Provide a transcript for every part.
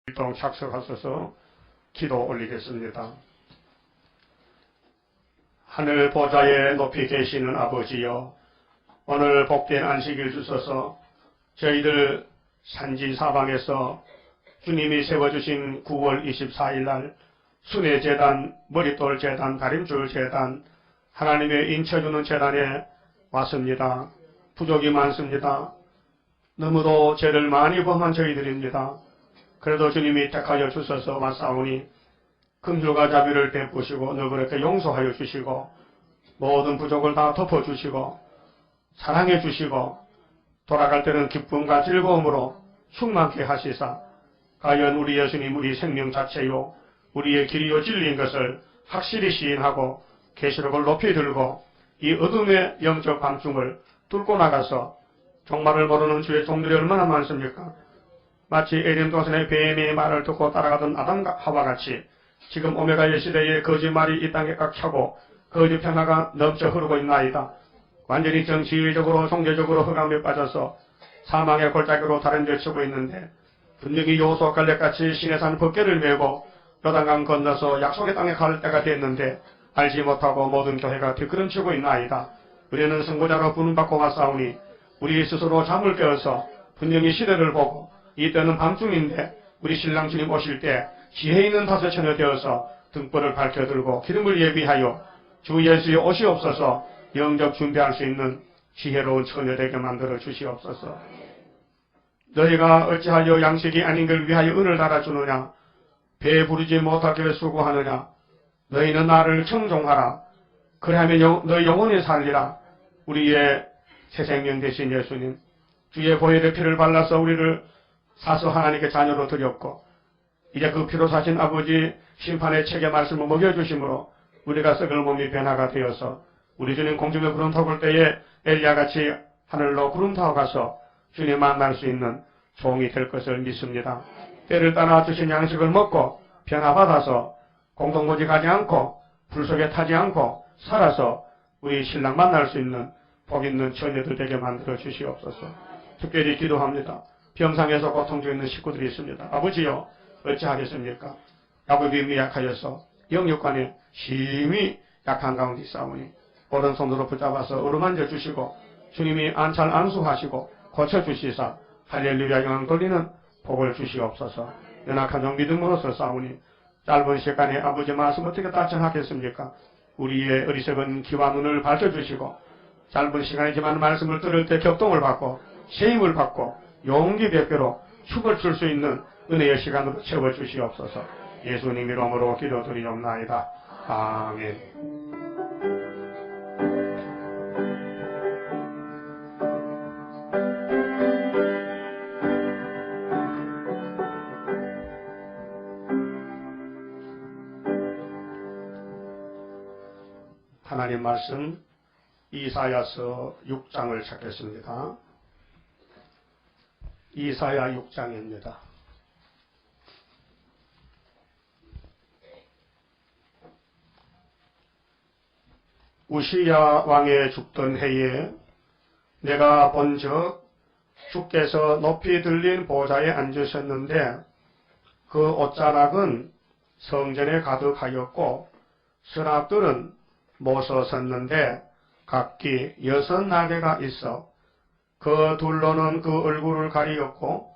활동 착석하셔서 기도 올리겠습니다. 하늘 보좌에 높이 계시는 아버지여, 오늘 복된 안식일 주셔서 저희들 산지사방에서 주님이 세워주신 9월 24일 날 순회재단, 머릿돌재단, 다림줄재단, 하나님의 인쳐주는 재단에 왔습니다. 부족이 많습니다. 너무도 죄를 많이 범한 저희들입니다. 그래도 주님이 택하여 주셔서 왔사오니 긍휼과 자비를 베푸시고 너그럽게 용서하여 주시고 모든 부족을 다 덮어주시고 사랑해 주시고 돌아갈 때는 기쁨과 즐거움으로 충만케 하시사 과연 우리 예수님 우리 생명 자체요 우리의 길이요 진리인 것을 확실히 시인하고 계시록을 높이 들고 이 어둠의 영적 밤중을 뚫고 나가서 종말을 모르는 주의 종들이 얼마나 많습니까? 마치 에덴 동산의 뱀의 말을 듣고 따라가던 아담과 하와같이 지금 오메가의 시대에 거짓말이 이 땅에 꽉 차고 거짓 평화가 넘쳐 흐르고 있나이다. 완전히 정치적으로 종교적으로 흑암에 빠져서 사망의 골짜기로 다른 데 치고 있는데 분명히 요소 갈렙같이 시내산 법궤를 메고 요단강 건너서 약속의 땅에 갈 때가 됐는데 알지 못하고 모든 교회가 뒷걸음치고 있나이다. 우리는 선고자로 부름받고 왔사오니 우리 스스로 잠을 깨어서 분명히 시대를 보고 이때는 밤중인데 우리 신랑 주님 오실 때 지혜 있는 다섯 처녀 되어서 등불을 밝혀들고 기름을 예비하여 주 예수의 오시옵소서 영접 준비할 수 있는 지혜로운 처녀 되게 만들어 주시옵소서. 너희가 어찌하여 양식이 아닌 걸 위하여 은을 달아주느냐? 배 부르지 못하게 수고하느냐? 너희는 나를 청종하라. 그리하면 너희 영혼이 살리라. 우리의 새 생명 되신 예수님, 주의 보혈의 피를 발라서 우리를 사서 하나님께 자녀로 드렸고 이제 그 피로 사신 아버지 심판의 책의 말씀을 먹여주심으로 우리가 썩을 몸이 변화가 되어서 우리 주님 공중에 구름 타고 올 때에 엘리야같이 하늘로 구름 타고 가서 주님 만날 수 있는 종이 될 것을 믿습니다. 때를 따라 주신 양식을 먹고 변화받아서 공동고지 가지 않고 불 속에 타지 않고 살아서 우리 신랑 만날 수 있는 복 있는 처녀들 되게 만들어 주시옵소서. 특별히 기도합니다. 병상에서 고통 중에 있는 식구들이 있습니다. 아버지요, 어찌하겠습니까? 야곱이 미약하여서 영육간에 심히 약한 가운데 있사오니 오른손으로 붙잡아서 어루만져 주시고 주님이 안찰 안수하시고 고쳐주시사 할렐루야 영광 돌리는 복을 주시옵소서. 연약한 종 믿음으로서 싸우니 짧은 시간에 아버지 말씀 어떻게 달청하겠습니까? 우리의 어리석은 귀와 눈을 밝혀주시고 짧은 시간이지만 말씀을 들을 때 격동을 받고 세임을 받고 용기 베풀어 춤을 출 수 있는 은혜의 시간으로 채워주시옵소서. 예수님 이름으로 기도드리옵나이다. 아멘. 하나님 말씀 이사야서 6장을 찾겠습니다. 이사야 6장입니다. 우시야 왕의 죽던 해에 내가 본즉 주께서 높이 들린 보좌에 앉으셨는데 그 옷자락은 성전에 가득하였고 서랍들은 모서 섰는데 각기 6나개가 있어 그 둘로는 그 얼굴을 가리었고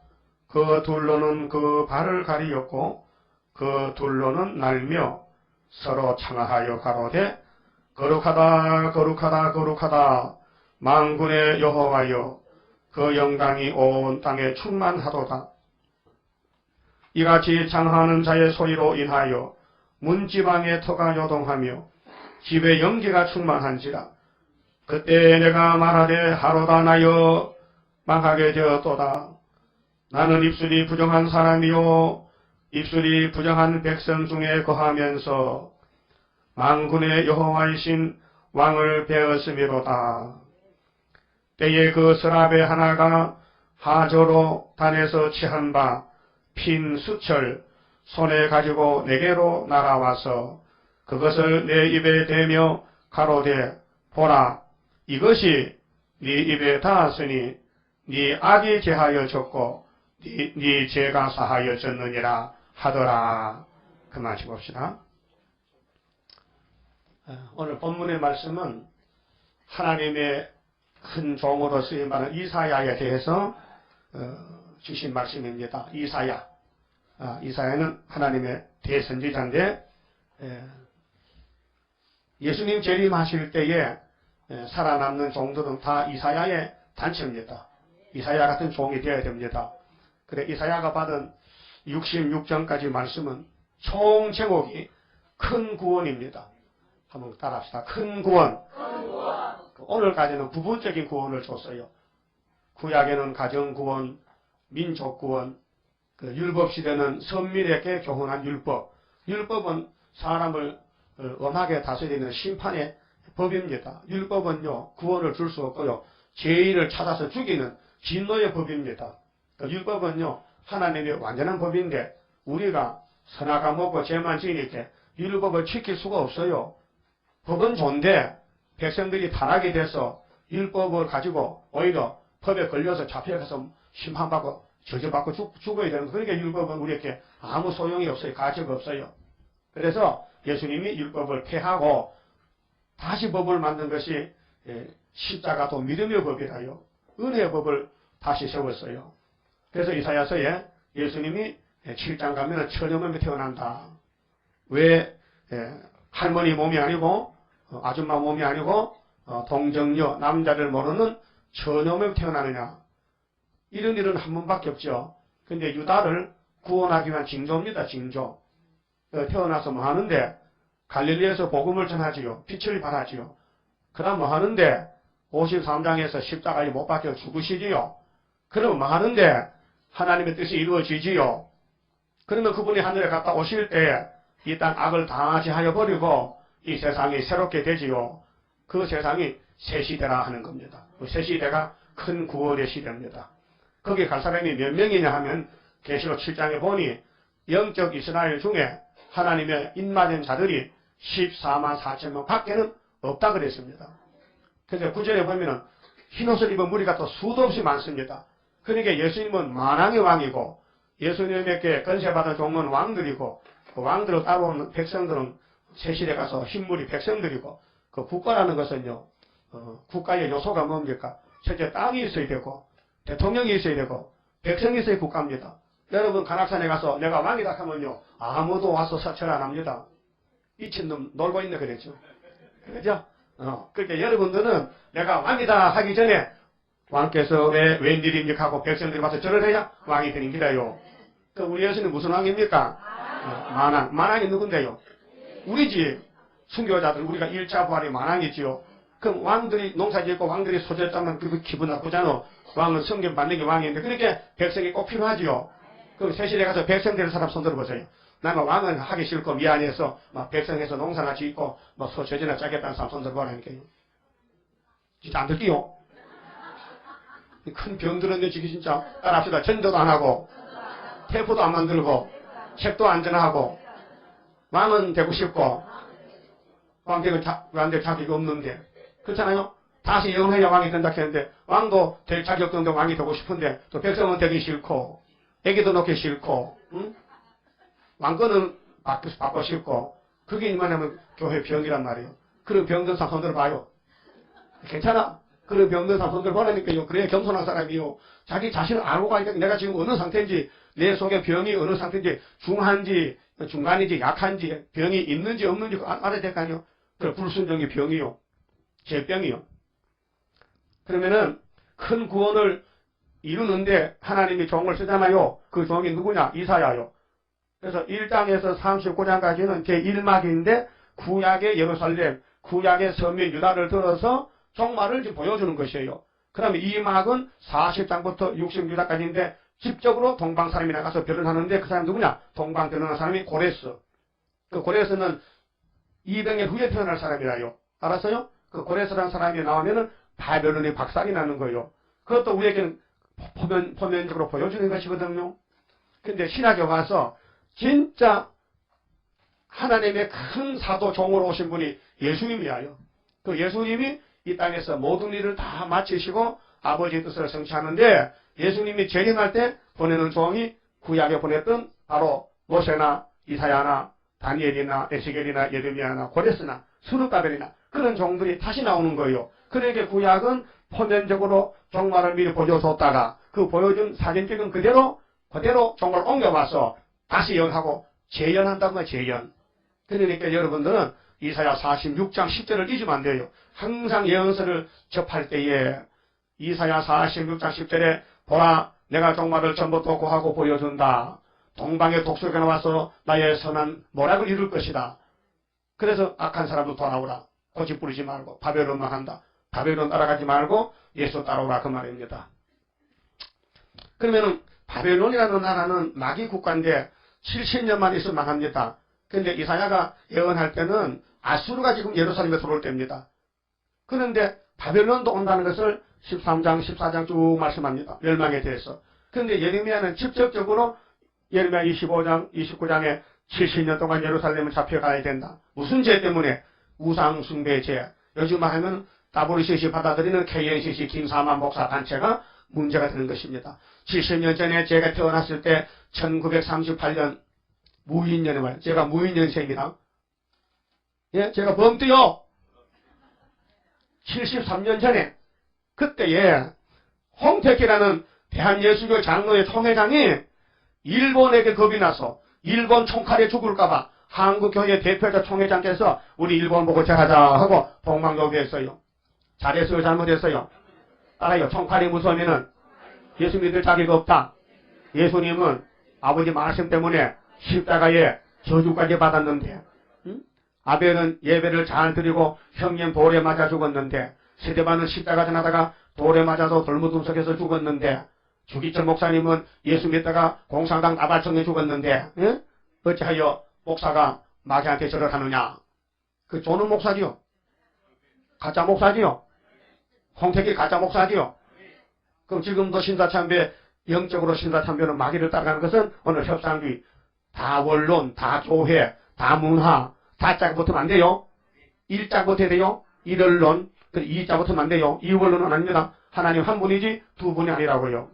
그 둘로는 그 발을 가리었고 그 둘로는 날며 서로 창하하여 가로되 거룩하다 거룩하다 거룩하다 만군의 여호와여 그 영광이 온 땅에 충만하도다. 이같이 창하는 자의 소리로 인하여 문지방의 터가 요동하며 집에 연기가 충만한지라. 그때 내가 말하되 하로다 나여 망하게 되었도다. 나는 입술이 부정한 사람이요 입술이 부정한 백성 중에 거하면서 만군의 여호와이신 왕을 배었음이로다. 때에 그 서랍의 하나가 하저로 단에서 취한 바 핀 수철 손에 가지고 내게로 날아와서 그것을 내 입에 대며 가로되 보라 이것이 네 입에 닿았으니 네 악이 제하여 졌고 네 죄가 사하여졌느니라 하더라. 그 말씀 봅시다. 오늘 본문의 말씀은 하나님의 큰 종으로 쓰임받은 이사야에 대해서 주신 말씀입니다. 이사야는 하나님의 대선지자인데 예수님 재림하실 때에 살아남는 종들은 다 이사야의 단체입니다. 이사야 같은 종이 되어야 됩니다. 그래 이사야가 받은 66장까지 말씀은 총 제목이 큰 구원입니다. 한번 따라합시다. 큰 구원. 오늘까지는 부분적인 구원을 줬어요. 구약에는 가정구원, 민족구원, 율법시대는 선민에게 교훈한 율법. 율법은 사람을 엄하게 다스리는 심판의 법입니다. 율법은요, 구원을 줄 수 없고요, 죄인을 찾아서 죽이는 진노의 법입니다. 율법은요, 하나님의 완전한 법인데, 우리가 선악과 먹고 죄만 지으니까 율법을 지킬 수가 없어요. 법은 좋은데, 백성들이 타락이 돼서 율법을 가지고 오히려 법에 걸려서 잡혀가서 심판받고 저주받고 죽어야 되는 거예요. 그러니까 율법은 우리에게 아무 소용이 없어요. 가치가 없어요. 그래서 예수님이 율법을 폐하고 다시 법을 만든 것이 십자가도 믿음의 법이라요. 은혜의 법을 다시 세웠어요. 그래서 이사야서에 예수님이 7장 가면 처녀 몸에 태어난다. 왜 할머니 몸이 아니고 아줌마 몸이 아니고 동정녀 남자를 모르는 처녀 몸에 태어나느냐. 이런 일은 한 번밖에 없죠. 근데 유다를 구원하기 위한 징조입니다. 징조. 태어나서 뭐 하는데 갈릴리에서 복음을 전하지요. 빛을 발하지요. 그 다음 뭐 하는데 53장에서 십자가에 못 박혀 죽으시지요. 그러면 뭐 하는데 하나님의 뜻이 이루어지지요. 그러면 그분이 하늘에 갔다 오실 때 이 땅 악을 다 제하여 버리고 이 세상이 새롭게 되지요. 그 세상이 새 시대라 하는 겁니다. 그 새 시대가 큰 구원의 시대입니다. 거기 갈 사람이 몇 명이냐 하면 계시록 7장에 보니 영적 이스라엘 중에 하나님의 인마된 자들이 14만 4천 명 밖에는 없다 그랬습니다. 그래서 구절에 보면은 흰옷을 입은 무리가 또 수도 없이 많습니다. 그러니까 예수님은 만왕의 왕이고 예수님에게 건세받은 종은 왕들이고 그 왕들을 따라오는 백성들은 세실에 가서 흰물이 백성들이고 그 국가라는 것은요 국가의 요소가 뭡니까? 첫째 땅이 있어야 되고 대통령이 있어야 되고 백성이 있어야 국가입니다. 여러분 관악산에 가서 내가 왕이다 하면요 아무도 와서 사찰 안 합니다. 미친놈 놀고 있네 그랬죠. 그죠? 그러니까 여러분들은 내가 왕이다 하기 전에 왕께서 왜 웬일입니까 하고 백성들이 와서 절을 해야 왕이 되는 기다요. 그 우리 예수는 무슨 왕입니까? 만왕이 누군데요? 우리지. 순교자들 우리가 1차 부활이 만왕이지요. 그럼 왕들이 농사짓고 왕들이 소졌다면 그 기분 나쁘잖아. 왕은 성경 받는 게 왕인데 그렇게 백성이 꼭 필요하지요. 그럼 세실에 가서 백성 되는 사람 손 들어보세요. 나는 왕은 하기 싫고 미안해서 막 백성에서 농사나 짓고 뭐 소젖이나 짜겠다는 사람 손 들어보라니까요. 진짜 안 들기요. 큰 병 들었는데 지금 진짜 따라합시다. 전도도 안 하고 테이프도 안 만들고 책도 안 전하고 왕은 되고 싶고 왕되고 왕될 자격이 없는데 그렇잖아요. 다시 영원의 왕이 된다 했는데 왕도 될 자격도 없는데 왕이 되고 싶은데 또 백성은 되기 싫고 애기도 놓기 싫고 응? 왕권은 받고 싶고 그게 이만하면 교회 병이란 말이에요. 그런 병든 사람 손들어 봐요. 괜찮아? 그런 병든 사람 손들어 보라니까요. 그래야 겸손한 사람이요. 자기 자신을 알고 가니까 내가 지금 어느 상태인지 내 속에 병이 어느 상태인지 중한지 중간인지 약한지 병이 있는지 없는지 알아야 될 거 아니에요. 그 불순종이 병이요. 죄병이요. 그러면은 큰 구원을 이루는데 하나님이 종을 쓰잖아요. 그 종이 누구냐? 이사야요. 그래서 1장에서 39장까지는 제1막인데 구약의 예루살렘, 구약의 서민 유다를 들어서 종말을 지금 보여주는 것이에요. 그 다음에 이 막은 40장부터 66장까지인데 직접으로 동방 사람이 나가서 변론하는데 그 사람 누구냐? 동방 변론한 사람이 고레스. 그 고레스는 200년 후에 태어날 사람이라요. 알았어요? 그 고레스라는 사람이 나오면은 바벨론의 박살이 나는 거예요. 그것도 우리에게는 포면적으로 보여주는 것이거든요. 근데 신학에 와서 진짜 하나님의 큰 사도 종으로 오신 분이 예수님이에요. 그 예수님이 이 땅에서 모든 일을 다 마치시고 아버지의 뜻을 성취하는데 예수님이 재림할 때 보내는 종이 구약에 보냈던 바로 모세나 이사야나 다니엘이나 에스겔이나 예레미야나 고레스나 스룹바벨이나 그런 종들이 다시 나오는 거예요. 그러니까 구약은 표면적으로 종말을 미리 보여줬다가 그 보여준 사진 찍은 그대로 종말을 옮겨와서 다시 예언하고 재연한다는 거예요. 재연. 그러니까 여러분들은 이사야 46장 10절을 잊으면 안 돼요. 항상 예언서를 접할 때에 이사야 46장 10절에 보라 내가 종말을 전부터 고하고 보여준다. 동방의 독수리가 나와서 나의 선한 모락을 이룰 것이다. 그래서 악한 사람도 돌아오라. 고집 부리지 말고 바벨론만 한다. 바벨론 따라가지 말고 예수 따라오라 그 말입니다. 그러면은 바벨론이라는 나라는 마귀 국가인데 70년만 있으면 망합니다. 그런데 이사야가 예언할 때는 아수르가 지금 예루살렘에 들어올 때입니다. 그런데 바벨론도 온다는 것을 13장, 14장 쭉 말씀합니다. 멸망에 대해서. 그런데 예레미야는 직접적으로 예레미야 25장, 29장에 70년 동안 예루살렘을 잡혀가야 된다. 무슨 죄 때문에? 우상숭배 죄. 요즘 하면 WCC 받아들이는 KNCC 김사만 목사 단체가 문제가 되는 것입니다. 70년 전에 제가 태어났을 때 1938년 무인년에 말이에요. 제가 무인년생이다. 예, 제가 범띠요. 73년 전에 그때에 홍택기라는 대한예수교 장로의 총회장이 일본에게 겁이 나서 일본 총칼에 죽을까봐 한국교회 대표자 총회장께서 우리 일본 보고 잘하자 하고 복망요구했어요. 잘했어요? 잘못했어요? 따라요. 총칼이 무서우면은 예수 믿을 자격이 없다. 예수님은 아버지 말씀 때문에 십자가에 저주까지 받았는데 아벨은 예배를 잘 드리고 형님 돌에 맞아 죽었는데 스데반은 십자가 지나다가 돌에 맞아서 돌무덤 속에서 죽었는데 주기철 목사님은 예수 믿다가 공산당 나발청에 죽었는데 어찌하여 목사가 마귀한테 절을 하느냐. 그 조는 목사지요. 가짜 목사지요. 홍택이 가짜 목사지요. 그럼 지금도 신사참배 영적으로 신사참배는 마귀를 따라가는 것은 오늘 협상주의 다 원론 다 교회 다 문화 다자가 붙으면 안 돼요. 일자가 붙어야 돼요. 일언론 이자가 붙으면 안 돼요. 이원론은 아닙니다. 하나님 한 분이지 두 분이 아니라고요.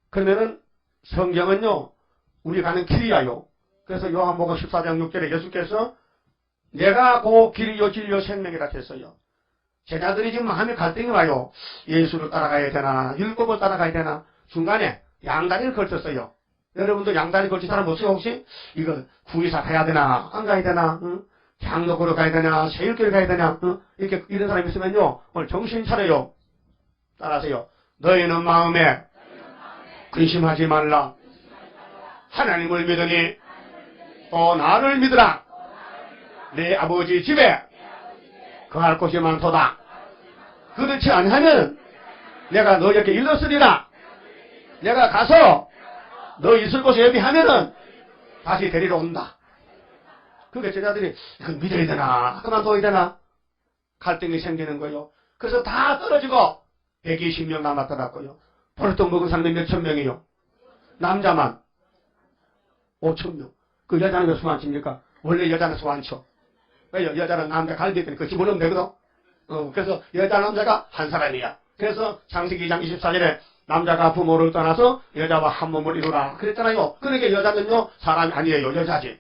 그러면은 성경은요 우리 가는 길이야요. 그래서 요한복음 14장 6절에 예수께서 내가 그 길이요 진리요 생명이라 했어요. 제자들이 지금 마음에 갈등이 와요. 예수를 따라가야 되나 율법을 따라가야 되나 중간에 양다리를 걸쳤어요. 여러분도 양다리 걸친 사람 없어요 혹시? 이거 구의사 가야 되나 안 가야 되나 장로교로 가야 되나 세율교로 가야 되나 이렇게 이런 사람이 있으면요 오늘 정신 차려요. 따라하세요. 너희는 마음에 근심하지 말라. 하나님을 믿으니 또 나를 믿으라. 내 아버지 집에 거할 곳이 많도다. 그렇지 않으면 내가 너에게 일렀으리라. 내가 가서 너 있을 곳에 예비하면은 다시 데리러 온다. 그게 제자들이 이걸 믿어야 되나 그만둬야 되나 갈등이 생기는 거예요. 그래서 다 떨어지고 120명 남았더라고요. 버릇떡 먹은 사람이 몇천 명이요. 남자만 5,000명. 그 여자는 왜 수만 칩니까? 원래 여자는 수만 쳐. 왜요? 여자는 남자 갈비했더니 그 집어넣으면 되거든. 그래서 여자 남자가 한 사람이야. 그래서 창세기 2장 24절에 남자가 부모를 떠나서 여자와 한 몸을 이루라 그랬잖아요. 그러니까 여자는요 사람이 아니에요. 여자지.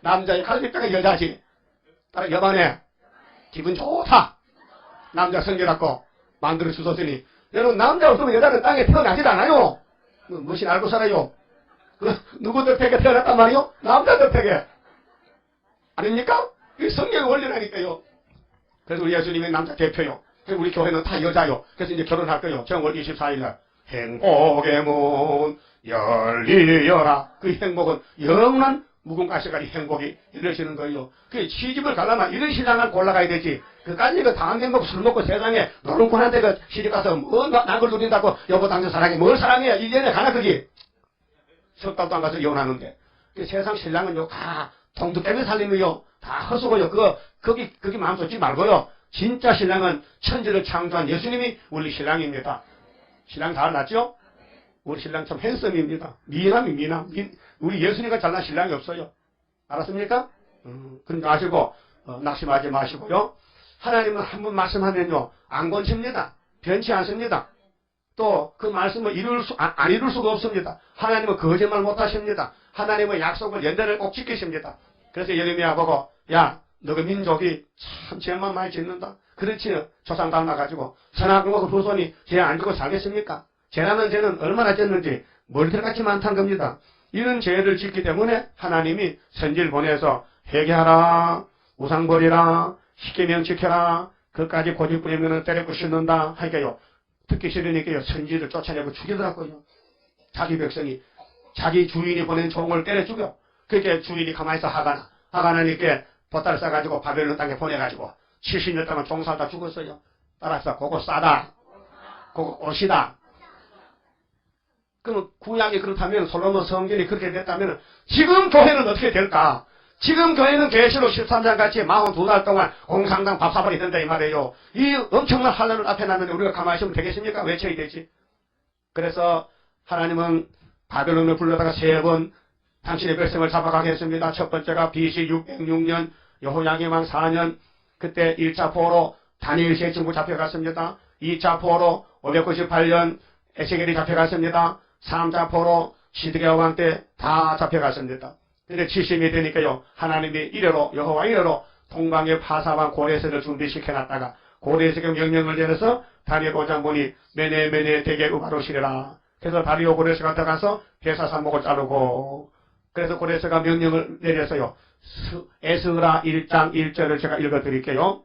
남자의 갈비뼈가 여자지. 따라 여반에 기분 좋다. 남자 성결갖고 만들어 주셨으니 여러분 남자 없으면 여자는 땅에 태어나질 않아요. 무엇이 알고 살아요. 누구들 댁에 태어났단 말이요? 남자들 댁에. 아닙니까? 이 성경의 원리라니까요. 그래서 우리 예수님이 남자 대표요. 그래서 우리 교회는 다 여자요. 그래서 이제 결혼할 거예요. 정월 24일날 행복의 문 열리여라. 그 행복은 영원한 무궁가시까지 행복이 이루어지는 거예요. 그 시집을 가려면 이런 신랑을 골라가야 되지. 그까지 그 다음 행복 술 먹고 세상에 노름꾼한테 그 시집 가서 뭐 낙을 누린다고 여보 당신 사랑해. 뭘 사랑해? 1년에 가나 그게. 석 달도 안 가서 이혼하는데. 그 세상 신랑은요 다 동두 때문에 살림이요. 다 허수고요. 거기 마음 쏟지 말고요. 진짜 신랑은 천지를 창조한 예수님이 우리 신랑입니다. 신랑 다 알았죠? 우리 신랑 참 핸섬입니다. 미남이 미남. 우리 예수님과 잘난 신랑이 없어요. 알았습니까? 그러지 마시고 낙심하지 마시고요. 하나님은 한 번 말씀하면요, 안 건칩니다. 변치 않습니다. 또 그 말씀을 안 이룰 수가 없습니다. 하나님은 거짓말 못 하십니다. 하나님은 약속을 연대를 꼭 지키십니다. 그래서 예레미야 보고, 야, 너그 민족이 참 죄만 많이 짓는다. 그렇지, 조상 닮아가지고 선악과고 후손이 죄 안 지고 살겠습니까? 죄라는 죄는 얼마나 졌는지 머리털같이 많다는 겁니다. 이런 죄를 짓기 때문에 하나님이 선지를 보내서 회개하라, 우상 버리라, 십계명 지켜라, 그까지 고집 부리면 때려 부수는다 하니까요. 듣기 싫으니까요, 선지를 쫓아내고 죽이더라고요. 자기 백성이 자기 주인이 보낸 종을 때려 죽여. 그렇게 주인이 가만히 있어 하가나니까 보따리 싸가지고 바벨론 땅에 보내가지고 70년 동안 종살다 죽었어요. 따라서 그거 싸다, 그거 옷이다. 그럼 구약이 그렇다면, 솔로몬 성전이 그렇게 됐다면 지금 교회는 어떻게 될까? 지금 교회는 계시록 13장 같이 42달 동안 공상당 밥 사발이 된다 이 말이에요. 이 엄청난 환란을 앞에 나면 우리가 가만히 있으면 되겠습니까? 외쳐야 되지. 그래서 하나님은 바벨론을 불러다가 3번 당신의 백성을 잡아가겠습니다. 첫 번째가 BC 606년 여호야김 왕 4년, 그때 1차 포로 다니엘 세층부 잡혀갔습니다. 2차 포로 598년 에스겔이 잡혀갔습니다. 3차 포로 시드기야 왕 때 다 잡혀갔습니다. 근데 70이 되니까요, 하나님이 이래로, 여호와 이래로 동방의 파사왕 고레스를 준비시켜놨다가 고레스에게 명령을 내려서 다니엘 5장 보니 메네 대개 우바로시래라. 그래서 다리오 고레스가 들어가서 배사산목을 자르고, 그래서 고레스가 명령을 내려서요, 에스라 1장 1절을 제가 읽어드릴게요.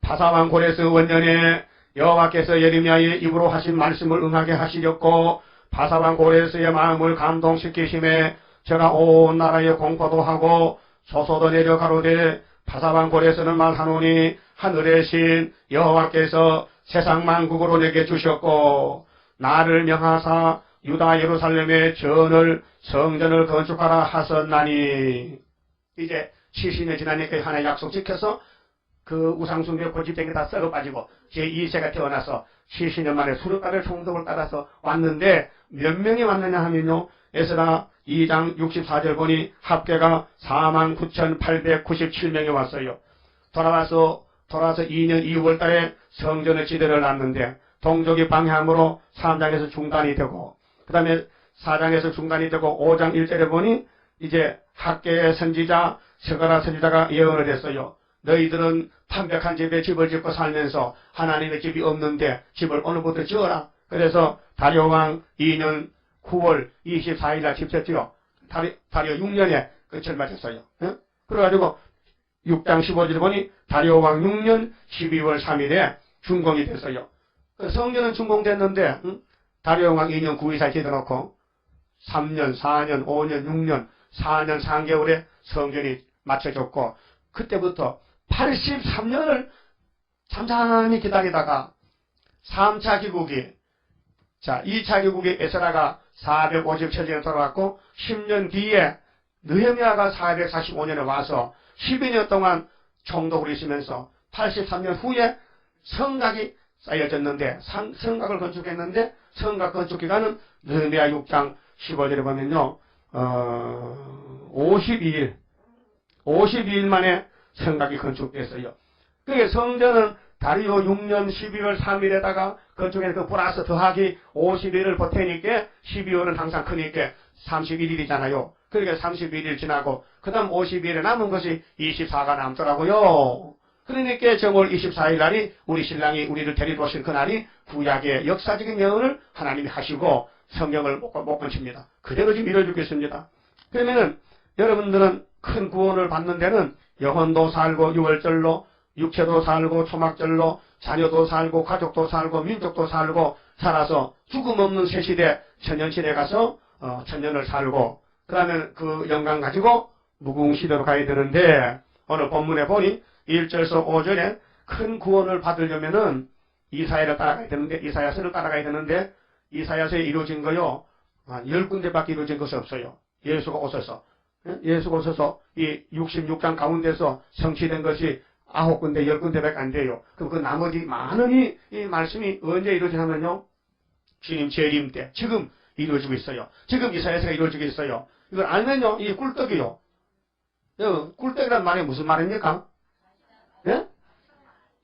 파사왕 고레스 원년에 여호와께서 예레미야의 입으로 하신 말씀을 응하게 하시렸고, 파사왕 고레스의 마음을 감동시키심에 제가 온 나라에 공포도 하고 소소도 내려 가로되, 파사왕 고레스는 말하노니 하늘의 신 여호와께서 세상 만국으로 내게 주셨고 나를 명하사 유다 예루살렘에 성전을 건축하라 하셨나니. 이제 70년 지나니까 하나의 약속 지켜서 그 우상숭배 고집된 다 썩어 빠지고 제2세가 태어나서 70년 만에 수르가벨 총독을 따라서 왔는데 몇 명이 왔느냐 하면요, 에스라 2장 64절 보니 합계가 49,897명이 왔어요. 돌아와서 2년 2월 달에 성전의 지대를 놨는데 동족이 방해함으로 3장에서 중단이 되고, 그 다음에 4장에서 중단이 되고 5장 1절에 보니 이제 학계의 선지자 스가랴 선지자가 예언을 했어요. 너희들은 판벽한 집에 집을 짓고 살면서 하나님의 집이 없는데 집을 어느 부터 지어라. 그래서 다리오 왕 2년 9월 24일 날 집 졌지요. 다리오 6년에 끝을 맞았어요. 응? 그래가지고 6장 15절 보니 다리오 왕 6년 12월 3일에 준공이 됐어요. 성전은 준공됐는데 다리오 왕 2년 9일 사이 지어놓고 3년, 4년, 5년, 6년, 4년 3개월에 성전이 맞춰졌고, 그때부터 83년을 잠잠히 기다리다가 3차 기국이, 2차 기국에 에스라가 457년에 돌아왔고 10년 뒤에 느헤미야가 445년에 와서 12년 동안 총독을 있으면서 83년 후에 성곽이 쌓여졌는데, 성곽을 건축했는데 성곽 건축 기간은 느헤미야 6장 15절에 보면요, 52일 만에 성곽이 건축됐어요. 그게 성전은 다리오 6년 12월 3일에다가 건축해서 그 플러스 더하기 50일을 보태니까 12월은 항상 크니까 31일이잖아요. 그러니까 31일 지나고 그 다음 50일에 남은 것이 24가 남더라고요. 그러니까 정월 24일 날이 우리 신랑이 우리를 데리러 오실 그날이 구약의 역사적인 예언을 하나님이 하시고 성경을 못 건칩니다. 그대로 지금 이루어지겠습니다. 그러면은 여러분들은 큰 구원을 받는 데는 영혼도 살고 유월절로, 육체도 살고 초막절로, 자녀도 살고 가족도 살고 민족도 살고 살아서 죽음 없는 새시대 천년시대 가서 천년을 살고, 그 다음에 그 영광 가지고 무궁시대로 가야 되는데, 오늘 본문에 보니 1절에서 5절에 큰 구원을 받으려면은 이사야를 따라가야 되는데, 이사야서를 따라가야 되는데, 이사야서에 이루어진 거요, 10군데밖에 이루어진 것이 없어요. 예수가 오셔서 이 66장 가운데서 성취된 것이 9군데, 10군데밖에 안 돼요. 그럼 그 나머지 많은 이 말씀이 언제 이루어지냐면요, 주님 재림 때, 지금 이루어지고 있어요. 지금 이사야서가 이루어지고 있어요. 이걸 알면요, 이게 꿀떡이요. 꿀떡이란 말이 무슨 말입니까? 예?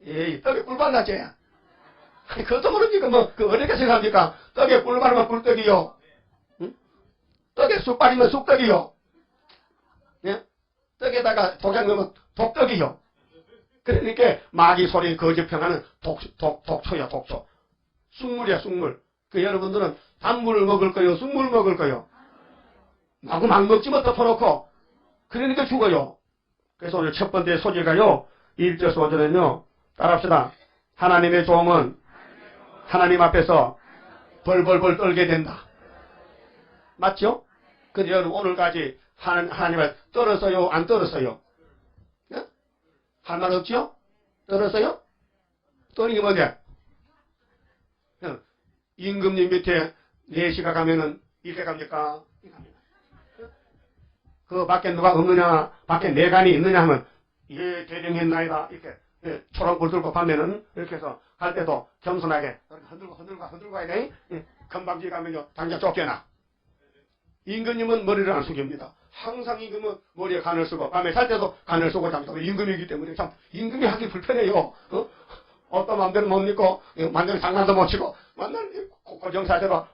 예, 떡에 꿀 발랐지. 아니, 그것도 모르니까 뭐, 어렵게 생각합니까? 떡에 꿀 바르면 꿀떡이요. 응? 떡에 쑥 바르면 쑥떡이요. 예? 떡에다가 독약 넣으면 독떡이요. 그러니까 마귀 소리 거짓평하는 독초야, 독초. 쑥물이야, 쑥물. 그 여러분들은 단물을 먹을 거요, 쑥물 먹을 거요. 마구 막 먹지 못 덮어놓고. 그러니까 죽어요. 그래서 오늘 첫 번째 소재가요, 1절 소재는요, 따라합시다. 하나님의 종은 하나님 앞에서 벌벌벌 떨게 된다. 맞죠? 근데 여러분 오늘까지 하나님을 떨었어요? 안 떨었어요? 예? 할 말 없죠? 떨었어요? 떠는 게 뭐냐? 임금님 밑에 4시가 가면은 이렇게 갑니까? 그 밖에 누가 없느냐, 밖에 내간이 있느냐 하면, 예, 대령했나이다. 이렇게, 예, 초롱불 들고 가면은, 이렇게 해서 갈 때도 겸손하게, 흔들고 가야 돼. 예, 금방지 가면요, 당장 쫓겨나. 임금님은 머리를 안 숙입니다. 항상 임금은 머리에 간을 쓰고, 밤에 살 때도 간을 쓰고 잡니다. 임금이기 때문에 참, 임금이 하기 불편해요. 어떤 맘대로 못 믿고, 만대로 장난도 못 치고, 만날 고정사대로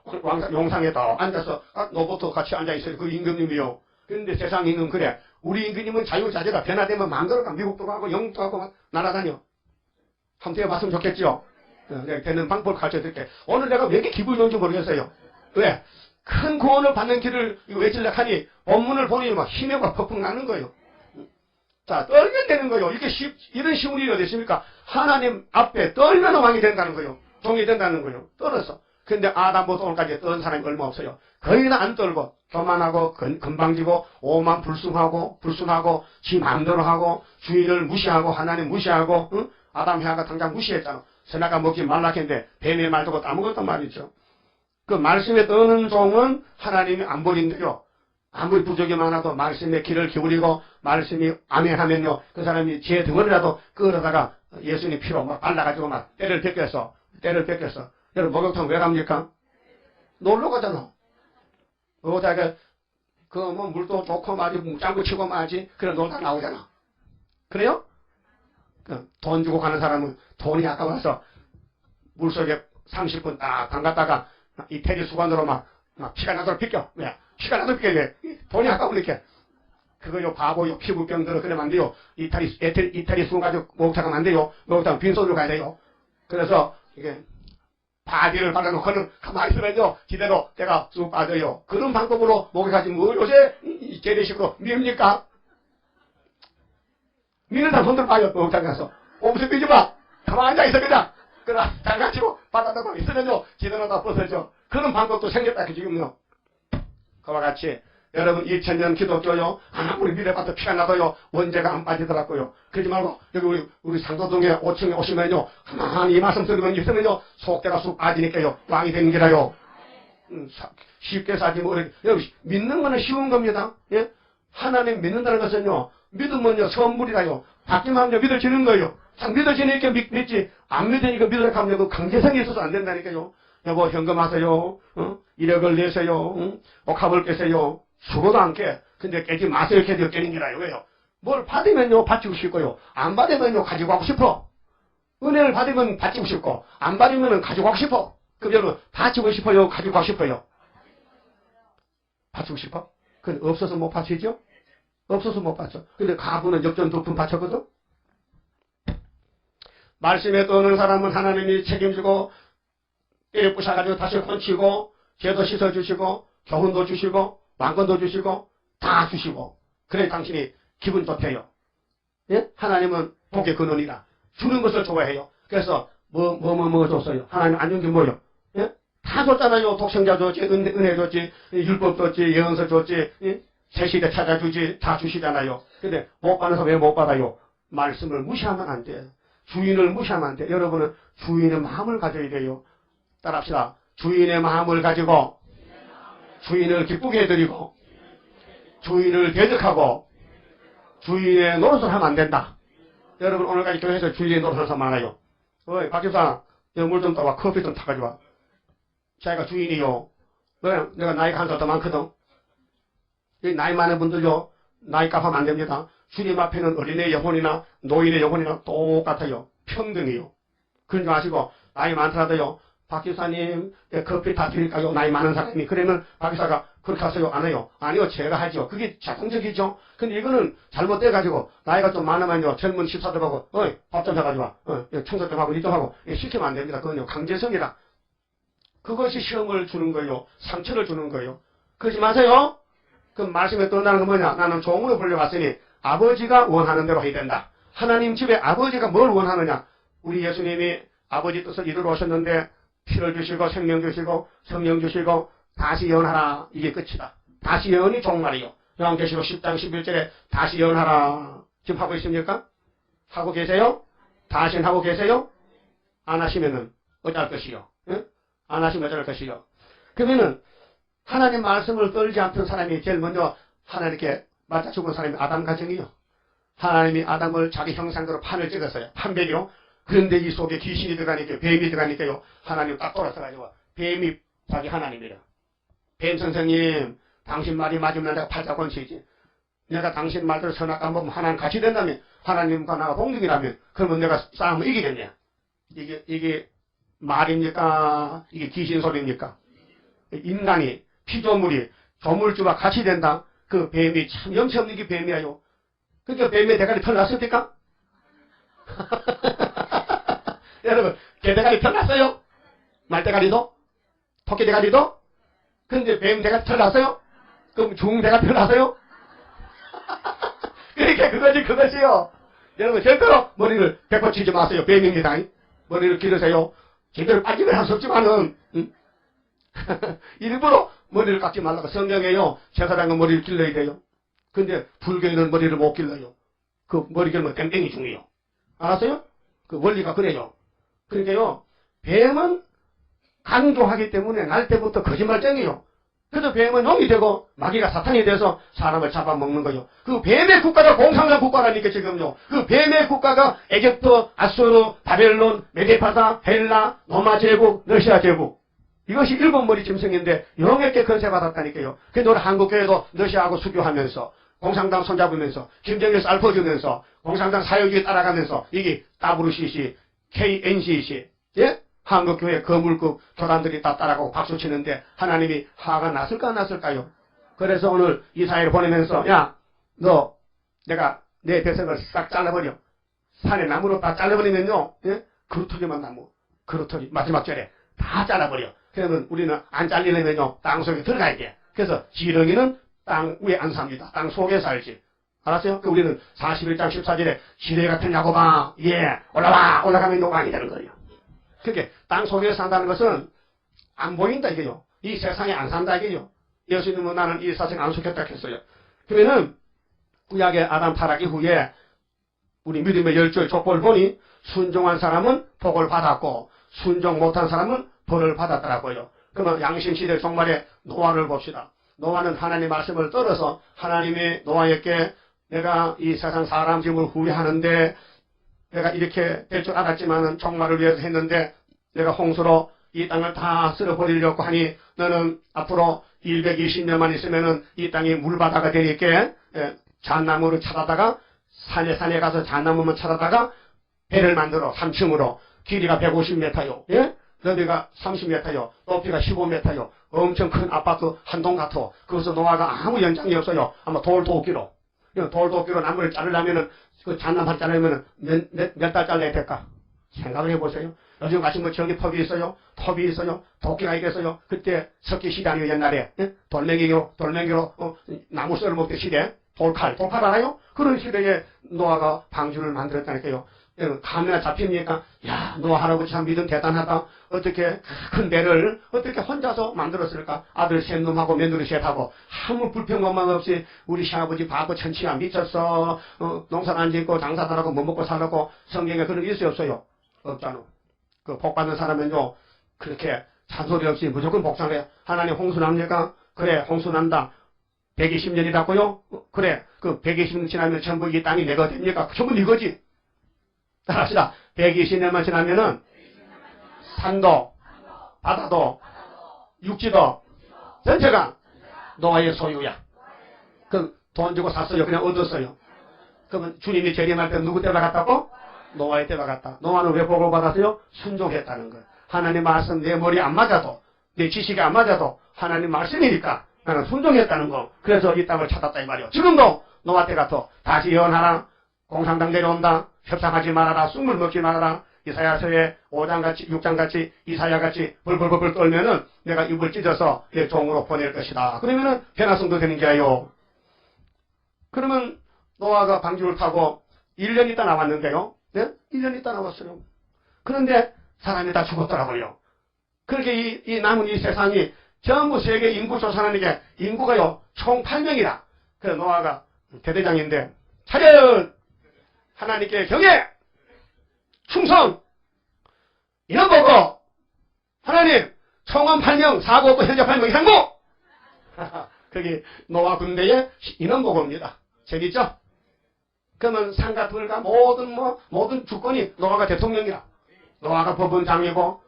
용상에다 앉아서, 노부터 같이 앉아있어요. 그 임금님이요. 그런데 세상 임금 그래. 우리 임금님은 자유자재다. 변화되면 마음대로 가. 미국도 가고 영국도 가고 막 날아다녀. 한번 되어봤으면 좋겠죠. 내가 되는 방법을 가르쳐드릴게. 오늘 내가 왜 이렇게 기분이 좋은지 모르겠어요. 왜? 큰 구원을 받는 길을 외치려고 하니 본문을 보니 막 힘이 막 퍽퍽 나는 거예요. 자, 떨면 되는 거예요. 이런 쉬운 일이 어디 있습니까? 하나님 앞에 떨면 왕이 된다는 거예요. 종이 된다는 거예요. 떨어서. 근데 아담부터 오늘까지 떤 사람이 얼마 없어요. 거의 다 안 떨고 교만하고 건방지고 오만 불순하고 지 마음대로 하고 주인을 무시하고 하나님 무시하고 응? 아담 해아가 당장 무시했잖아. 선악과 먹지 말라 했는데 뱀의 말 듣고 아무것도 말이죠. 그 말씀에 떠는 종은 하나님이 안 버린대요. 아무리 부족이 많아도 말씀에 귀를 기울이고 말씀이 아멘하면요 그 사람이 제 등원이라도 끌어다가 예수님 피로 막 발라가지고 막 때를 벗겼어. 여러분 목욕탕 왜 갑니까? 놀러 가잖아. 거기다가 뭐 물도 좋고 말이 짱구 치고 말지 그래 놀다 나오잖아. 그래요? 돈 주고 가는 사람은 돈이 아까워서 물속에 30분 딱 담갔다가 이태리 수건으로 막 피가 나도록 비껴. 왜? 피가 나도록 비껴. 왜? 돈이 아까우니까. 그거요 바보요 피부병 들어 그러면 안 돼요. 이태리 수건 가지고 목욕탕 가면 안 돼요. 목욕탕 빈손으로 가야 돼요. 그래서 이게 바디를 발라놓고는 가만히 있으면요 기대로 때가 쑥 빠져요. 그런 방법으로 목욕하지 뭐 요새 재래식으로 밉니까? 미는 사람 손들 봐요. 목욕탕 가서 옷을 삐지 마. 가만히 앉아있어 그냥. 그러나 장가치고 바닥하고 있으면요 기대로 다 벗어져. 그런 방법도 생겼다 지금요. 그와 같이 여러분 2000년 기독교요 아무리 미래봐도 피가 나도요 원죄가 안 빠지더라고요. 그러지 말고 여기 우리 상도동에 5층에 오시면요 가만히 이 말씀 들으면 있으면요 속대가 쑥 빠지니까요 왕이 되는 기라요. 쉽게 사지 뭐 여러분 믿는 거는 쉬운 겁니다. 예? 하나님 믿는다는 것은요 믿으면요 선물이라요. 받기만 하면 믿어지는 거예요. 참 믿어지니까 믿지 안 믿으니까 믿으려고 하면 그 강제성이 있어서 안 된다니까요. 여보 현금하세요. 1억을 내세요. 옥합을 깨세요. 죽어도 안 깨. 근데 깨지 마세요. 깨도 깨는 기라요. 왜요? 뭘 받으면요 바치고 싶고요. 안 받으면요 가지고 가고 싶어. 은혜를 받으면 바치고 싶고 안 받으면 가지고 가고 싶어. 그럼 여러분 바치고 싶어요? 가지고 가고 싶어요? 바치고 싶어? 근데 없어서 못 바치죠? 없어서 못 바쳐. 근데 가부는 역전 2푼 바쳤거든? 말씀에 떠오는 사람은 하나님이 책임지고 때려 부셔가지고 다시 건치고 죄도 씻어주시고 교훈도 주시고 왕권도 주시고 다 주시고 그래 당신이 기분 좋대요. 예? 하나님은 복의 근원이라 주는 것을 좋아해요. 그래서 뭐 줬어요? 하나님 안 준 게 뭐예요? 예? 다 줬잖아요. 독생자 줬지 은혜 줬지 율법 줬지 예언서 줬지 예? 새 시대 찾아주지 다 주시잖아요. 근데 못 받아서 왜 못 받아요? 말씀을 무시하면 안 돼요. 주인을 무시하면 안 돼요. 여러분은 주인의 마음을 가져야 돼요. 따라합시다. 주인의 마음을 가지고 주인을 기쁘게 해드리고 주인을 대적하고 주인의 노릇을 하면 안 된다. 여러분 오늘까지 교회에서 주인의 노릇을 해서 많아요. 어이 박집사 물 좀 따와 커피 좀 타가지고 와. 자기가 주인이요. 내가 나이가 한 살 더 많거든. 여기 나이 많은 분들요 나이 값하면 안 됩니다. 주님 앞에는 어린애 영혼이나 노인의 영혼이나 똑같아요. 평등이요. 그런 줄 아시고, 나이 많더라도요, 박 기사님, 커피 다 드릴까요? 나이 많은 사람이. 그러면 박 기사가 그렇게 하세요? 안 해요? 아니요, 제가 하죠. 그게 자동적이죠. 근데 이거는 잘못돼가지고, 나이가 좀 많으면요, 젊은 집사들하고, 어이, 밥 좀 해가지고 와. 청소 좀 하고, 일 좀 하고. 시키면 안 됩니다. 그건요, 강제성이라. 그것이 시험을 주는 거예요. 상처를 주는 거예요. 그러지 마세요. 그 말씀에 떠나는 건 뭐냐? 나는 종으로 불려왔으니 아버지가 원하는 대로 해야 된다. 하나님 집에 아버지가 뭘 원하느냐? 우리 예수님이 아버지 뜻을 이루러 오셨는데 피를 주시고 생명 주시고 성령 주시고 다시 예언하라. 이게 끝이다. 다시 예언이 종말이요. 요한계시록 10장 11절에 다시 예언하라. 지금 하고 있습니까? 하고 계세요? 다시는 하고 계세요? 안 하시면은 어쩔 것이요? 응? 안 하시면 어쩔 것이요? 그러면은 하나님 말씀을 떨지 않던 사람이 제일 먼저 하나님께 맞아 죽은 사람이 아담 가정이요. 하나님이 아담을 자기 형상대로 판을 찍었어요. 판배기로. 그런데 이 속에 귀신이 들어가니까 뱀이 들어가니까요. 하나님 딱 돌아서가지고 뱀이 자기 하나님이라. 뱀 선생님 당신 말이 맞으면 내가 팔자 권치지. 내가 당신 말대로 선악과 보면 하나님 같이 된다면 하나님과 나가 동등이라면 그러면 내가 싸움을 이기겠냐. 이게 말입니까? 이게 귀신 소리입니까? 인간이 피조물이 조물주와 같이 된다. 그 뱀이 참 염치 없는 게 뱀이에요. 그러니까 뱀의 대가리 털났습니까? 여러분, 개대가리 털났어요? 말대가리도? 토끼 대가리도? 근데 뱀 대가리 털났어요? 그럼 중대가리 털났어요? 그러니까 그것이요. 여러분, 절대로 머리를 백퍼 치지 마세요. 뱀입니다. 머리를 기르세요. 제대로 빠지면 할 수 없지만은, 일부러 머리를 깎지 말라고. 성경에요, 제사장은 머리를 길러야 돼요. 근데 불교에는 머리를 못 길러요. 그 머리 길면 땡땡이 중이요. 알았어요? 그 원리가 그래요. 그러니까요, 뱀은 강조하기 때문에 날 때부터 거짓말쟁이요. 그래서 뱀은 용이 되고 마귀가 사탄이 돼서 사람을 잡아먹는 거요. 그 뱀의 국가가 공산당 국가라니까 지금요. 그 뱀의 국가가 에집트, 아수르, 바벨론, 메데파사, 헬라, 로마 제국, 러시아 제국. 이것이 일곱 머리 짐승인데 영역계 건세받았다니까요. 그래서 우리 한국교회도 러시아하고 수교하면서 공산당 손잡으면서 김정일 쌀퍼주면서 공산당 사역에 따라가면서 이게 WCC, KNCC, 예? 한국교회 거물급 교단들이 다 따라가고 박수치는데 하나님이 화가 났을까 안 났을까요? 그래서 오늘 이 사회를 보내면서 야, 너 내가 내 백성을 싹 잘라버려. 산에 나무로 다 잘라버리면요. 예? 그루터기만 나무. 그루터기 마지막 절에 다 잘라버려. 그러면 우리는 안 잘리려면요. 땅속에 들어가야 돼. 그래서 지렁이는 땅 위에 안 삽니다. 땅 속에 살지. 알았어요? 우리는 41장 14절에 지뢰 같은 야곱아, 예, 올라가면 노광이 되는 거예요. 그렇게 땅 속에 산다는 것은 안 보인다 이게요. 이 세상에 안 산다 이게요. 예수님은 나는 이 세상에 안 속했다 했어요. 그러면은 구약의 아담 타락 이후에 우리 믿음의 열조의 족보를 보니 순종한 사람은 복을 받았고 순종 못한 사람은 벌을 받았더라고요. 그러면 양심시대 종말에 노아를 봅시다. 노아는 하나님 말씀을 떨어서 하나님이 노아에게 내가 이 세상 사람 짐을 후회하는데 내가 이렇게 될 줄 알았지만은 종말을 위해서 했는데 내가 홍수로 이 땅을 다 쓸어버리려고 하니 너는 앞으로 120년만 있으면은 이 땅이 물바다가 되니까 잣나무를 찾아다가 산에 가서 잣나무만 찾아다가 배를 만들어 3층으로 길이가 150m요. 예? 너비가 30m요. 높이가 15m요. 엄청 큰 아파트 한 동 같아. 그래서 노아가 아무 연장이 없어요. 아마 돌도끼로 나무를 자르려면은 그 잣나무 자르려면은 몇 달 잘라야 될까? 생각을 해보세요. 요즘 같이 뭐 저기 톱이 있어요. 톱이 있어요. 도끼가 있겠어요. 그때 석기 시대 아니에요 옛날에. 예? 돌멩이로 나무 썰어 먹던 시대. 돌칼 알아요? 그런 시대에 노아가 방주를 만들었다니까요. 카메라 잡힙니까? 야, 노아 할아버지 참 믿음 대단하다. 어떻게 큰 배를 어떻게 혼자서 만들었을까? 아들 셋놈하고 며느리 셋하고 아무 불평만 없이 우리 시아버지 바보 천치야 미쳤어. 농사를 안 짓고 장사도 안 하고 못 먹고 살라고 성경에 그런 게 있어요 없어요? 없잖아. 그 복 받는 사람은요 그렇게 잔소리 없이 무조건 복상해. 하나님 홍수 납니까? 그래 홍수 난다. 120년이라고요? 그래 그 120년 지나면 전부 이 땅이 내가 됩니까? 전부 이거지. 따라합시다. 120년만 지나면은 산도, 바다도, 육지도 전체가 노아의 소유야. 그럼 돈 주고 샀어요? 그냥 얻었어요? 그러면 주님이 재림할 때 누구 데려갔다고? 노아의 때와 같다. 노아는 왜 복을 받았어요? 순종했다는 거예요. 하나님 말씀 내 머리 안 맞아도, 내 지식이 안 맞아도 하나님 말씀이니까 나는 순종했다는 거. 그래서 이 땅을 찾았다 이 말이요. 지금도 노아 때 같아. 다시 예언하라. 공산당 내려온다. 협상하지 말아라. 쑥물 먹지 말아라. 이사야서에 5장같이 6장같이 이사야같이 벌벌벌 떨면은 내가 입을 찢어서 내 종으로 보낼 것이다. 그러면은 변화성도 되는 게요. 그러면 노아가 방주를 타고 1년 있다 나왔는데요. 네? 1년 있다 나왔어요. 그런데 사람이 다 죽었더라고요. 그렇게 이 남은 이 세상이 전부 세계 인구 조사하는 게 인구가요. 총 8명이라. 그래서 노아가 대대장인데 차렷! 하나님께 경외! 충성! 이런 보고 하나님 총원 8명 사고 없고 현재 8명 이상고! 그게 노아 군대의 인원보고입니다. 재밌죠? 그러면 상가 들과 모든 주권이 노아가 대통령이라. 노아가 법원장이고,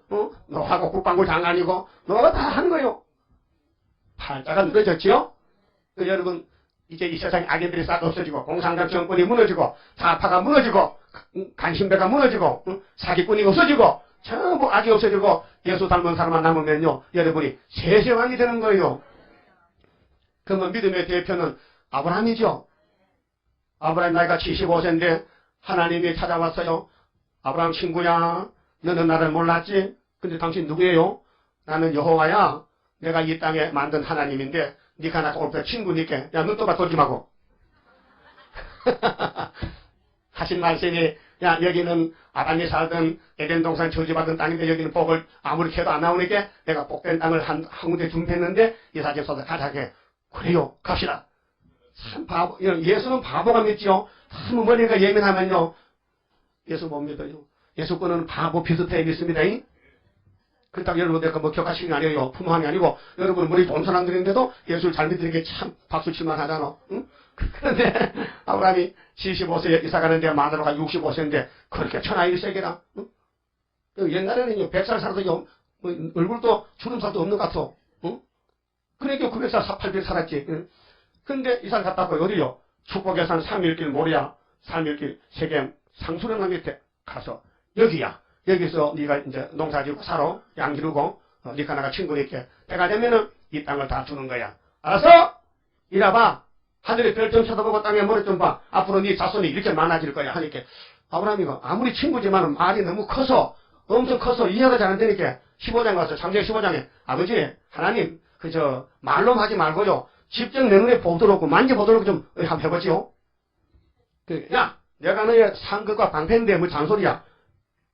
노아가 국방부 장관이고, 노아가 다 하는 거예요. 팔자가 늘어졌지요? 여러분, 이제 이 세상에 악인들이 싹 없어지고, 공산당 정권이 무너지고, 좌파가 무너지고, 간신배가 무너지고, 사기꾼이 없어지고, 전부 악이 없어지고, 예수 닮은 사람만 남으면요, 여러분이 세세왕이 되는 거예요. 그러면 믿음의 대표는 아브라함이죠. 아브라함 나이가 75세인데 하나님이 찾아왔어요. 아브라함 친구야, 너는 나를 몰랐지? 근데 당신 누구예요? 나는 여호와야. 내가 이 땅에 만든 하나님인데 네가 나가 올때 친구니까 야, 눈 떠봐 돌지 마고. 하신 말씀이 야, 여기는 아담이 살던 에덴 동산 저주받은 땅인데 여기는 복을 아무리 캐도 안 나오니까 내가 복된 땅을 한 군데 준비했는데 이삭에 쏟아 가자게. 그래요. 갑시다. 참 바보, 예수는 바보가 믿지요. 참 머리가 예민하면요. 예수 못 믿어요. 예수 거는 바보 비슷해 믿습니다. 그렇다고 여러분 내가 뭐 격하시는 게 아니에요. 품어한 게 아니고 여러분 머리 좋은 사람들인데도 예수를 잘 믿는 게 참 박수 칠만 하잖아. 응? 그런데 아브라함이 75세에 이사가는데 마누라가 65세인데 그렇게 천하일색이라. 응? 옛날에는 100살 살아도 뭐 얼굴도 주름살도 없는 것 같아. 응? 그러니까 900살 800 살았지. 응? 근데 이산 갔다 왔고 어디요? 축복의 산 3일길 모리야. 3일길 세겜 상수령강 밑에 가서 여기야. 여기서 네가 이제 농사 지고 살아. 양 기르고 네가 나가 친구니까 때가 되면은 이 땅을 다 주는 거야. 알았어? 이라봐. 하늘의 별 좀 쳐다보고 땅에 머리 좀 봐. 앞으로 네 자손이 이렇게 많아질 거야. 하니까 아브라함이가 아무리 친구지만 말이 너무 커서 엄청 커서 이해가 잘 안 되니까 15장 가서 창세기 15장에 아버지 하나님 그저 말로만 하지 말고요. 직접 내 눈에 보도록 만져보도록 좀 한번 해보지요. 야 내가 너의 상급과 방패인데 뭐 잔소리야.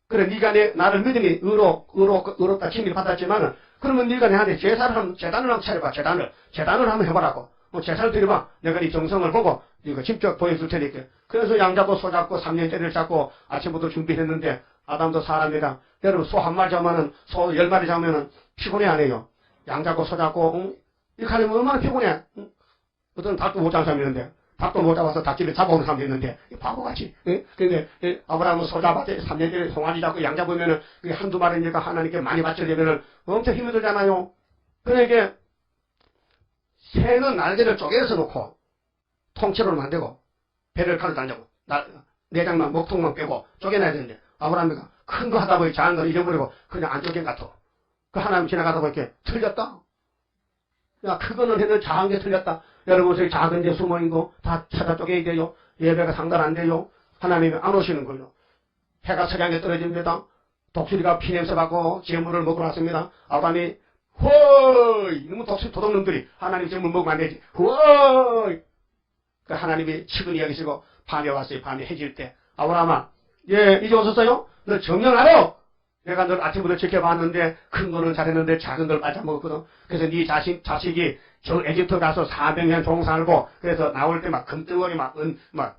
그래 네가 나를 믿음이 의롭다 칭의를 받았지만은 그러면 네가 내한테 재단을 한번 차려봐. 재단을 한번 해보라고. 제사를 드려봐. 내가 네 정성을 보고 이거 직접 보여줄 테니까. 그래서 양 잡고 소 잡고 3년째를 잡고 아침부터 준비했는데 아담도 사람이라 여러분 소 한 마리 잡으면은 소 10마리 잡으면은 피곤해 안 해요. 양 잡고 소 잡고 이렇게 하려면 얼마나 피곤해. 어떤 닭도 못 잡는 사람이 있는데 닭도 못 잡아서 닭집에 잡아오는 사람도 있는데 바보같이. 근데 아브라함은 소 잡았대 3년째를 송아지 잡고 양 잡으면은 그게 한두 마리니까 하나님께 많이 바치려면은 엄청 힘이 들잖아요. 그러니까 새는 날개를 쪼개서 놓고 통째로 만들고 배를 칼로 달자고 내장만 목통만 빼고 쪼개놔야 되는데 아브라함이가 큰 거 하다 보니 작은 걸 잃어버리고 그냥 안 쪼갠 것 같아. 그 하나님 지나가다 보니까 틀렸다. 야 그거는 했는데 작은 게 틀렸다. 여러분 저기 작은 데 숨어있는 거 다 찾아 쪼개야 돼요. 예배가 상달 안 돼요. 하나님이 안 오시는 거예요. 해가 서양에 떨어집니다. 독수리가 피냄새 받고 재물을 먹으러 왔습니다. 아브라함이 허이! 이놈의 도둑놈들이 하나님 정말 먹으면 안 되지. 허이! 그 하나님이 측은히 여기시고 밤에 왔어요. 밤에 해질 때. 아브라함아, 예, 이제 오셨어요? 너 정령하러? 내가 널 아침부터 지켜봤는데 큰 거는 잘했는데 작은 걸 빠져먹었거든. 그래서 네 자식이 저 에집트 가서 400년 종살고 그래서 나올 때 막 금덩어리 막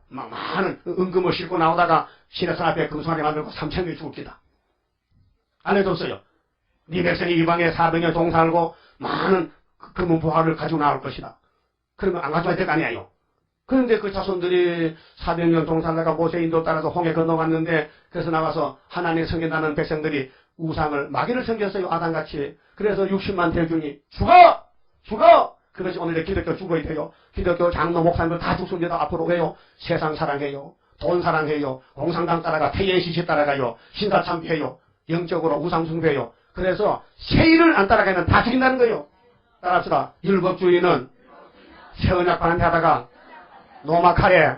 많은 은금을 싣고 나오다가 시내산 앞에 금송아리 만들고 3,000명이 죽을 기다. 안 해줬어요. 네 백성이 이방에 400년 종살고 많은 금은 부하를 가지고 나올 것이다. 그러면 안 가져와야 될 거 아니에요. 그런데 그 자손들이 400년 종살다가 모세 인도 따라서 홍해 건너갔는데 그래서 나와서 하나님 섬긴다는 백성들이 우상을 마귀를 섬겼어요. 아담같이. 그래서 60만 대중이 죽어! 그것이 오늘의 기독교 죽어야 돼요. 기독교 장로 목사님들 다 죽습니다. 앞으로 왜요? 세상 사랑해요. 돈 사랑해요. 공산당 따라가, TNCC 따라가요. 신사참배해요. 영적으로 우상숭배해요. 그래서 세일을 안 따라가면 다 죽인다는 거예요. 따라합시다. 율법주의는 새언약 반대하다가 노마 칼에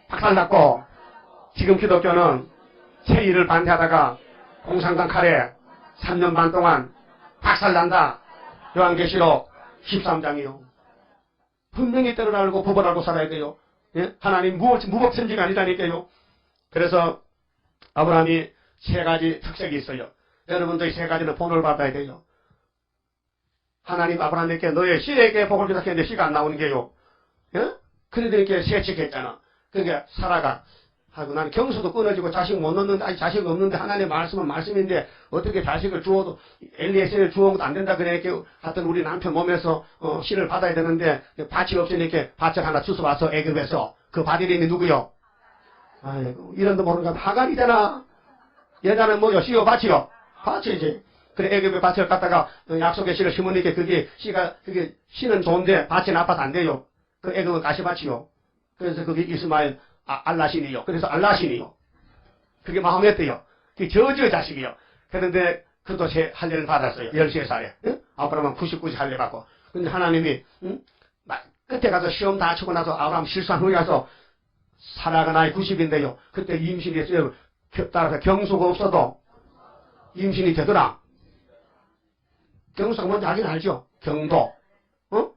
박살났고, 지금 기독교는 세일을 반대하다가 공산당 칼에 3년 반 동안 박살난다. 요한계시록 13장이요. 분명히 때를 알고 법을 알고 살아야 돼요. 예? 하나님 무법천지가 아니라니까요. 그래서 아브라함이 세 가지 특색이 있어요. 여러분도 이 세 가지는 본을 받아야 돼요. 하나님 아브라함에게 너의 씨에게 복을 주다 했는데 씨가 안 나오는 게요. 예? 그런데 이렇게 세칙했잖아. 그러니까 살아가. 하고 나는 경수도 끊어지고 자식 못 넣는데, 아니 자식 없는데 하나님의 말씀은 말씀인데 어떻게 자식을 주어도 엘리에셀을 주어도 안 된다 그러니까 하여튼 우리 남편 몸에서 씨를 받아야 되는데 밭이 없으니까 밭을 하나 주워와서 애굽에서 그 밭 이름이 누구요? 아이고 이런도 모르는 거 하갈이잖아. 여자는 뭐요? 씨요 밭이요? 밭이지. 그래 애굽의 밭을 갖다가 약속의 씨를 심으니까 그게 씨는 좋은데 밭이 나빠서 안 돼요. 그 애굽은 가시밭이요. 그래서 그게 이스마엘 알라신이요. 그래서 알라신이요. 그게 마호메트요. 그게 저주의 자식이요. 그런데 그도 할례를 받았어요. 13살에. 응? 아브라함은 99세 할례 받고. 근데 하나님이 끝에 가서 시험 다 치고 나서 아브라함 실수한 후에 가서 사라가 나이 90인데요. 그때 임신이 했어요. 따라서 경수가 없어도 임신이 되더라. 경수가 뭔지 알긴 알죠? 경도. 어?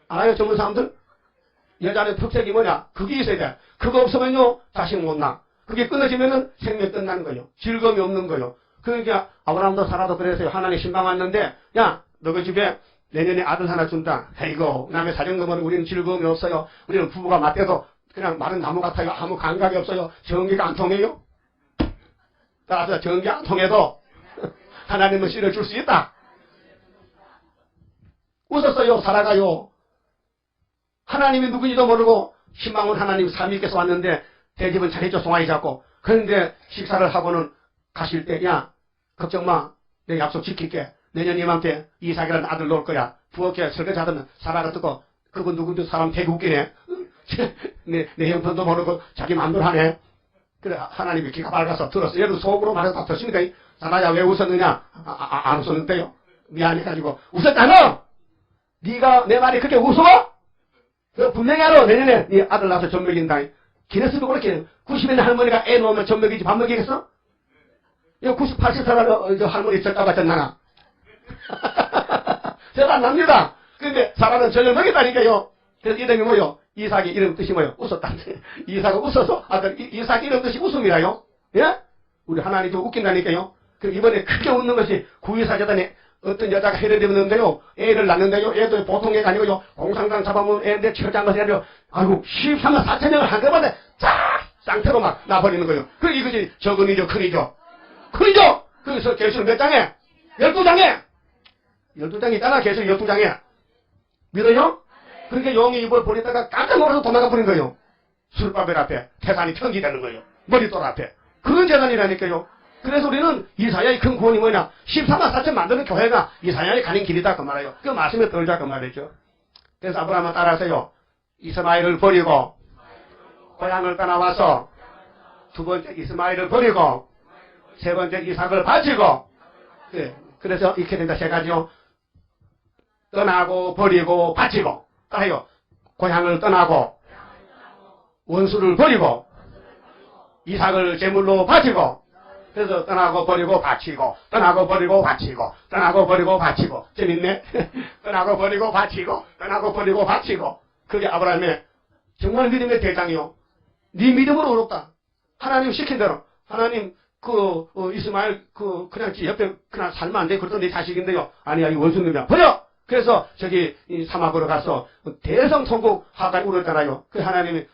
알아요? 전문 사람들? 여자는 특색이 뭐냐? 그게 있어야 돼. 그거 없으면요, 자식 못 낳아. 그게 끊어지면은 생명 끝나는 거예요. 즐거움이 없는 거예요. 그러니까 아브라함도 사라도 그래서요. 하나님 신방 왔는데, 야, 너 그 집에 내년에 아들 하나 준다. 에이고, 남의 사정거면 우리는 즐거움이 없어요. 우리는 부부가 맞대도 그냥 마른 나무 같아요. 아무 감각이 없어요. 전기가 안 통해요. 따라서 전기 안 통해도 하나님은 씨를 줄 수 있다. 웃었어요. 살아가요. 하나님이 누군지도 모르고 신방은 하나님 삼위께서 왔는데 대집은 잘해줘 송아지 잡고. 그런데 식사를 하고는 가실 때 야 걱정 마. 내 약속 지킬게. 내년 이맘때 이삭이라는 아들 놓을 거야. 부엌에 설거지 하더니 사라가 듣고 그건 누군데 사람 되게 웃기네. 내 형편도 모르고 자기 마음대로 하네. 그래 하나님이 귀가 밝아서 들었어. 얘도 속으로 말해서 다 듣습니다. 사라야 왜 웃었느냐. 안 웃었는데요. 미안해가지고 웃었잖아. 네가 내 말이 그렇게 웃어? 분명히 알아. 내년에 네 아들 낳아서 젖 먹인다. 기네스도 그렇게 90년 할머니가 애 놓으면 젖 먹이지 밥 먹이겠어? 이거 80살 할머니 젖다가 젖나나? 젖 안 납니다. 근데 사람은 젖을 먹인다니까요. 그래서 이름이 뭐요? 이삭이 이름 뜻이 뭐요? 웃었다. 이삭은 웃어서 아들 이삭 이름 뜻이 웃음이라요. 예? 우리 하나님 좀 웃긴다니까요. 그럼 이번에 크게 웃는 것이 구이사재단이 어떤 여자가 해를 입었는데요. 애를 낳는데요. 애도 보통 애가 아니고요. 공상당 잡아먹은 애인데 철장것이 아니라 아이고 13만 4천명을 한꺼번에 쫙 쌍태로 막 나버리는 거예요. 그 이것이 적은이죠. 큰이죠. 큰이죠. 그래서 계속 몇 장에? 12장에. 12장이 있잖아. 계속 12장에. 믿어요? 그러니까 용이 입을 버리다가 깜짝 놀라서 도망가 버린 거예요. 술밥을 앞에 태산이 편지되는 거예요. 머리돌 앞에. 그런 재산이라니까요. 그래서 우리는 이사야의 큰 구원이 뭐냐? 14만 4천 만드는 교회가 이사야의 가는 길이다 그 말이에요. 그 말씀에 떨자 그 말이죠. 그래서 아브라함은 따라서요. 이스마엘을 버리고 고향을 떠나와서 두 번째 이스마엘을 버리고 세 번째 이삭을 바치고 그래서 이렇게 된다 세 가지요. 떠나고 버리고 바치고 따라요. 고향을 떠나고 원수를 버리고 이삭을 제물로 바치고 그래서 떠나고 버리고 바치고 떠나고 버리고 바치고 떠나고 버리고 바치고 재밌네. 떠나고 버리고 바치고 떠나고 버리고 바치고 그게 아브라함의 정말 믿음의 대장이요. 네 믿음으로 어렵다. 하나님 시킨 대로 하나님 이스마엘 그냥 옆에 그냥 살면 안 돼. 그래도 내 자식인데요. 아니야 이 원수님이야 버려. 그래서 저기 이 사막으로 가서 대성통곡 하갈이 울었잖아요. 그 하나님이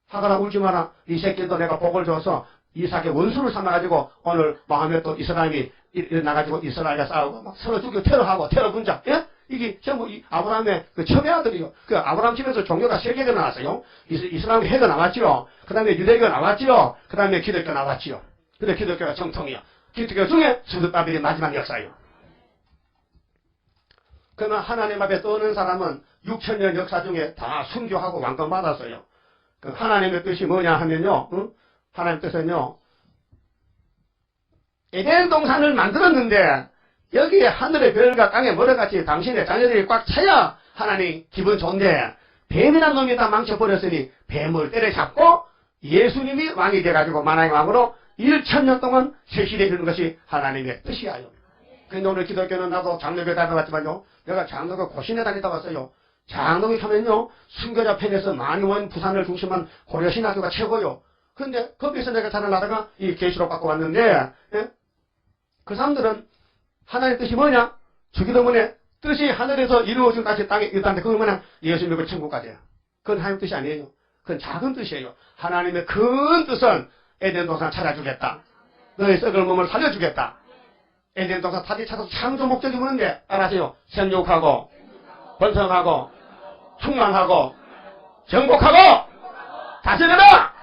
하갈아 울지 마라. 이 새끼도 내가 복을 줘서 이삭의 원수를 삼아가지고 오늘 마음에 또 이스라엘이 일어나가지고 이스라엘과 싸우고 막 서로 죽이고 테러하고 테러 분자. 예? 이게 전부 이 아브라함의 그 첩의 아들이요. 그 아브라함 집에서 종교가 3개가 나왔어요. 이슬람 해가 나왔지요. 그 다음에 유대교가 나왔지요. 그 다음에 기독교 나왔지요. 근데 기독교가 정통이요. 기독교 중에 스룹바벨이 마지막 역사예요. 그러나 하나님 앞에 떠오는 사람은 6천년 역사 중에 다 순교하고 왕권 받았어요. 그 하나님의 뜻이 뭐냐 하면요. 응? 하나님의 뜻은요. 에덴 동산을 만들었는데 여기에 하늘의 별과 땅의 모래같이 당신의 자녀들이 꽉 차야 하나님 기분 좋은데 뱀이란 놈이 다 망쳐버렸으니 뱀을 때려잡고 예수님이 왕이 돼가지고 만왕의 왕으로 1000년 동안 세시되어 주는 것이 하나님의 뜻이야요. 근데 오늘 기독교는 나도 장로교에 다녀왔지만요. 내가 장로교 고신에 다니다 왔어요. 장로교 하면요. 순교자 편에서 만원 부산을 중심한 고려신학교가 최고요. 근데 거기서 내가 자라나다가 이 계시록 받고 왔는데 예? 그 사람들은 하나님의 뜻이 뭐냐? 주기도문에 뜻이 하늘에서 이루어진 것이 땅에 있다는데 그건 뭐냐? 예수 믿고 천국 가세요. 그건 하나님의 뜻이 아니에요. 그건 작은 뜻이에요. 하나님의 큰 뜻은 에덴 동산 찾아주겠다. 너의 썩을 몸을 살려주겠다. 에덴 동산 다시 찾아서 창조 목적이 뭐는데 알아세요? 생육하고 번성하고 충만하고 정복하고 다스려라!